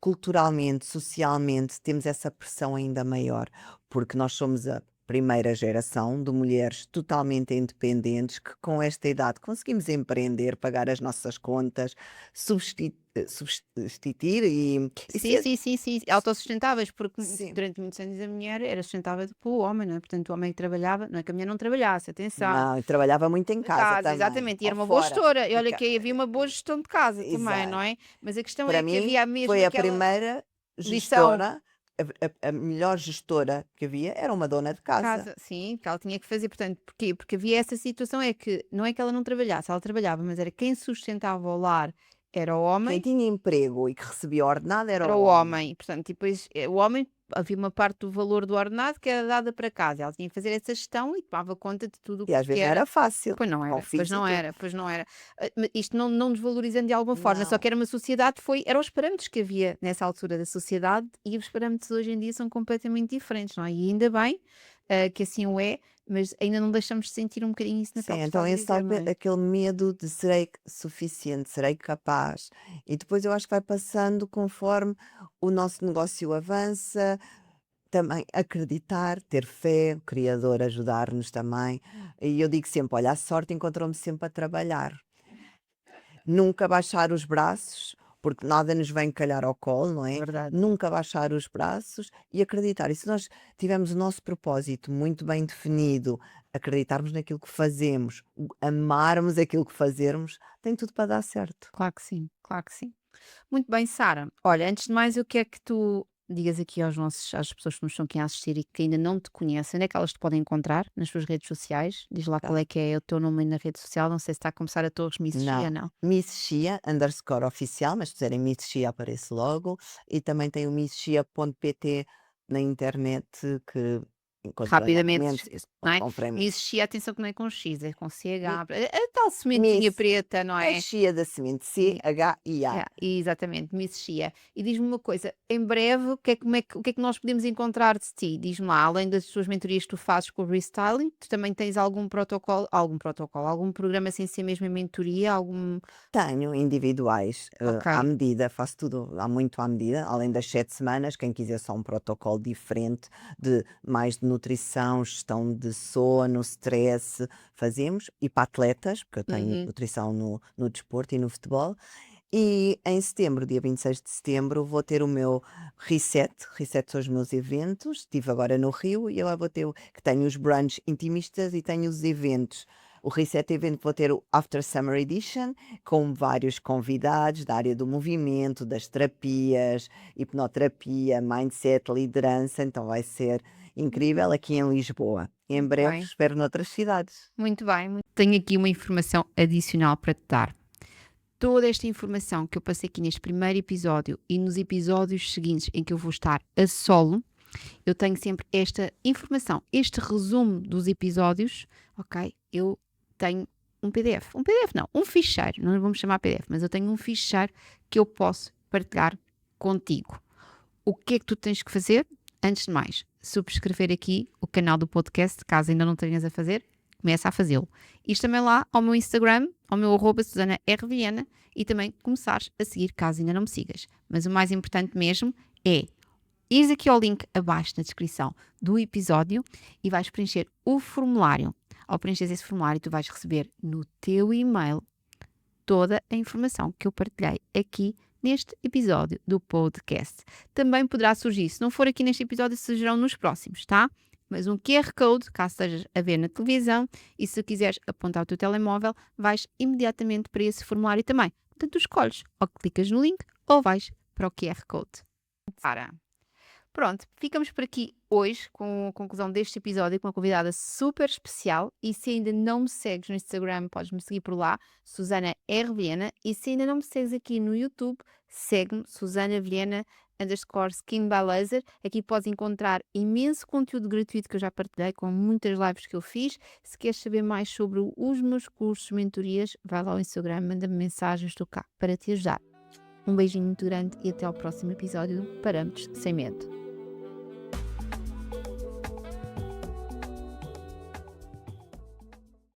Speaker 2: culturalmente, socialmente, temos essa pressão ainda maior, porque nós somos a primeira geração de mulheres totalmente independentes que, com esta idade, conseguimos empreender, pagar as nossas contas, subsistir e
Speaker 1: Sim,
Speaker 2: ser.
Speaker 1: sim, sim, sim, autossustentáveis, porque
Speaker 2: Sim.
Speaker 1: durante muitos anos a mulher era sustentável pelo homem, não é? Portanto, o homem que trabalhava, não é que a mulher não trabalhasse, atenção.
Speaker 2: Não, e trabalhava muito em
Speaker 1: De
Speaker 2: casa
Speaker 1: casa,
Speaker 2: também,
Speaker 1: exatamente, e
Speaker 2: ou
Speaker 1: era uma boa
Speaker 2: fora.
Speaker 1: gestora. E olha
Speaker 2: Fica
Speaker 1: que havia uma boa gestão de casa também, não
Speaker 2: exato.
Speaker 1: é? Mas a questão
Speaker 2: Para
Speaker 1: é que
Speaker 2: mim,
Speaker 1: havia mesmo
Speaker 2: foi a
Speaker 1: aquela
Speaker 2: primeira
Speaker 1: lição
Speaker 2: gestora, a melhor gestora que havia era uma dona de
Speaker 1: de
Speaker 2: casa.
Speaker 1: casa, sim, que ela tinha que fazer. Portanto, porquê? Porque havia essa situação, é que não é que ela não trabalhasse, ela trabalhava, mas era quem sustentava o lar Era o
Speaker 2: Quem
Speaker 1: homem.
Speaker 2: tinha emprego e que recebia ordenado era
Speaker 1: Era
Speaker 2: o
Speaker 1: o
Speaker 2: homem.
Speaker 1: homem, e portanto, e depois, o homem havia uma parte do valor do ordenado que era dada para casa, ela tinha que fazer essa gestão e tomava conta de tudo o
Speaker 2: E às
Speaker 1: que
Speaker 2: vezes não
Speaker 1: era.
Speaker 2: era fácil,
Speaker 1: Pois não
Speaker 2: com
Speaker 1: era, pois
Speaker 2: filhos e
Speaker 1: não
Speaker 2: tudo.
Speaker 1: era, pois não era. Ma isto não desvalorizando de alguma forma, só
Speaker 2: Não.
Speaker 1: que era uma sociedade, eram os parâmetros que havia nessa altura da sociedade e os parâmetros hoje em dia são completamente diferentes, não é? E ainda bem, que assim o é, mas ainda não deixamos de sentir um bocadinho isso na
Speaker 2: Sim,
Speaker 1: pele, tu
Speaker 2: então
Speaker 1: estás a
Speaker 2: esse
Speaker 1: dizer,
Speaker 2: tal
Speaker 1: não é?
Speaker 2: aquele medo de serei suficiente, serei capaz. E depois eu acho que vai passando conforme o nosso negócio avança, também acreditar, ter fé, o Criador ajudar-nos também. E eu digo sempre: olha, a sorte encontrou-me sempre a trabalhar. Nunca baixar os braços, porque nada nos vem calhar ao colo, não é?
Speaker 1: Verdade.
Speaker 2: Nunca baixar os braços e acreditar. E se nós tivermos o nosso propósito muito bem definido, acreditarmos naquilo que fazemos, amarmos aquilo que fazermos, tem tudo para dar certo.
Speaker 1: Claro que sim, claro que sim. Muito bem, Sara. Olha, antes de mais, eu quero que tu digas aqui às pessoas que nos estão aqui a assistir e que ainda não te conhecem, onde é que elas te podem encontrar nas tuas redes sociais? Diz lá
Speaker 2: Tá?
Speaker 1: qual é o teu nome aí na rede social. Não sei se está a começar a Torres Miss
Speaker 2: Não.
Speaker 1: Chia, não.
Speaker 2: Miss Chia, underscore oficial, mas se fizerem Miss Chia aparece logo. E também tem o misschia.pt na internet que encontra
Speaker 1: Rapidamente,
Speaker 2: realmente
Speaker 1: não é?
Speaker 2: comprei.
Speaker 1: Miss Chia, atenção que não é com X, é com
Speaker 2: Mi-
Speaker 1: CH. A tal sementinha
Speaker 2: Miss
Speaker 1: preta, não
Speaker 2: A
Speaker 1: é?
Speaker 2: chia da semente, CHIA.
Speaker 1: Exatamente, Miss Chia. E diz-me uma coisa, em breve, o que é que nós podemos encontrar de ti? Diz-me lá, além das tuas mentorias que tu fazes com o restyling, tu também tens algum programa sem ser mesmo em mentoria, algum.
Speaker 2: Tenho individuais,
Speaker 1: Ok,
Speaker 2: à medida, faço tudo muito à medida, além das 7 semanas, quem quiser só um protocolo diferente de mais de nutrição, gestão de sono, stress, fazemos. E para atletas, porque eu tenho
Speaker 1: uhum,
Speaker 2: nutrição no desporto e no futebol. E em setembro, dia 26 de setembro, vou ter o meu reset. Reset são os meus eventos. Estive agora no Rio e agora vou ter, que tenho os brunch intimistas e tenho os eventos. O reset evento vou ter o After Summer Edition, com vários convidados da área do movimento, das terapias, hipnoterapia, mindset, liderança. Então vai ser incrível aqui em Lisboa. Em
Speaker 1: muito
Speaker 2: breve
Speaker 1: bem,
Speaker 2: espero noutras cidades.
Speaker 1: muito bem. Tenho aqui uma informação adicional para te dar. Toda esta informação que eu passei aqui neste primeiro episódio e nos episódios seguintes em que eu vou estar a solo, eu tenho sempre esta informação, este resumo dos episódios, ok? Eu tenho um PDF não, um ficheiro, não lhe vamos chamar PDF, mas eu tenho um ficheiro que eu posso partilhar contigo. O que é que tu tens que fazer? Antes de mais, subscrever aqui o canal do podcast, caso ainda não tenhas a fazer, começa a fazê-lo. Isto também lá ao meu Instagram, ao meu @Susana R. Viana, e também começares a seguir, caso ainda não me sigas. Mas o mais importante mesmo é ires aqui ao link abaixo na descrição do episódio e vais preencher o formulário. Ao preencher esse formulário, tu vais receber no teu e-mail toda a informação que eu partilhei aqui neste episódio do podcast. Também poderá surgir, se não for aqui neste episódio, surgirão nos próximos, tá? Mas um QR Code, caso estejas a ver na televisão, e se quiseres apontar o teu telemóvel, vais imediatamente para esse formulário também. Portanto, tu escolhes, ou clicas no link, ou vais para o QR Code. Sara. Pronto, ficamos por aqui hoje com a conclusão deste episódio com uma convidada super especial. E se ainda não me segues no Instagram, podes-me seguir por lá, Susana R. Vilhena. E se ainda não me segues aqui no YouTube, segue-me, Susana Vilhena _Skin by Laser. Aqui podes encontrar imenso conteúdo gratuito que eu já partilhei com muitas lives que eu fiz. Se queres saber mais sobre os meus cursos, mentorias, vai lá ao Instagram, manda-me mensagem, estou cá para te ajudar. Um beijinho muito grande e até ao próximo episódio do Parâmetros Sem Medo.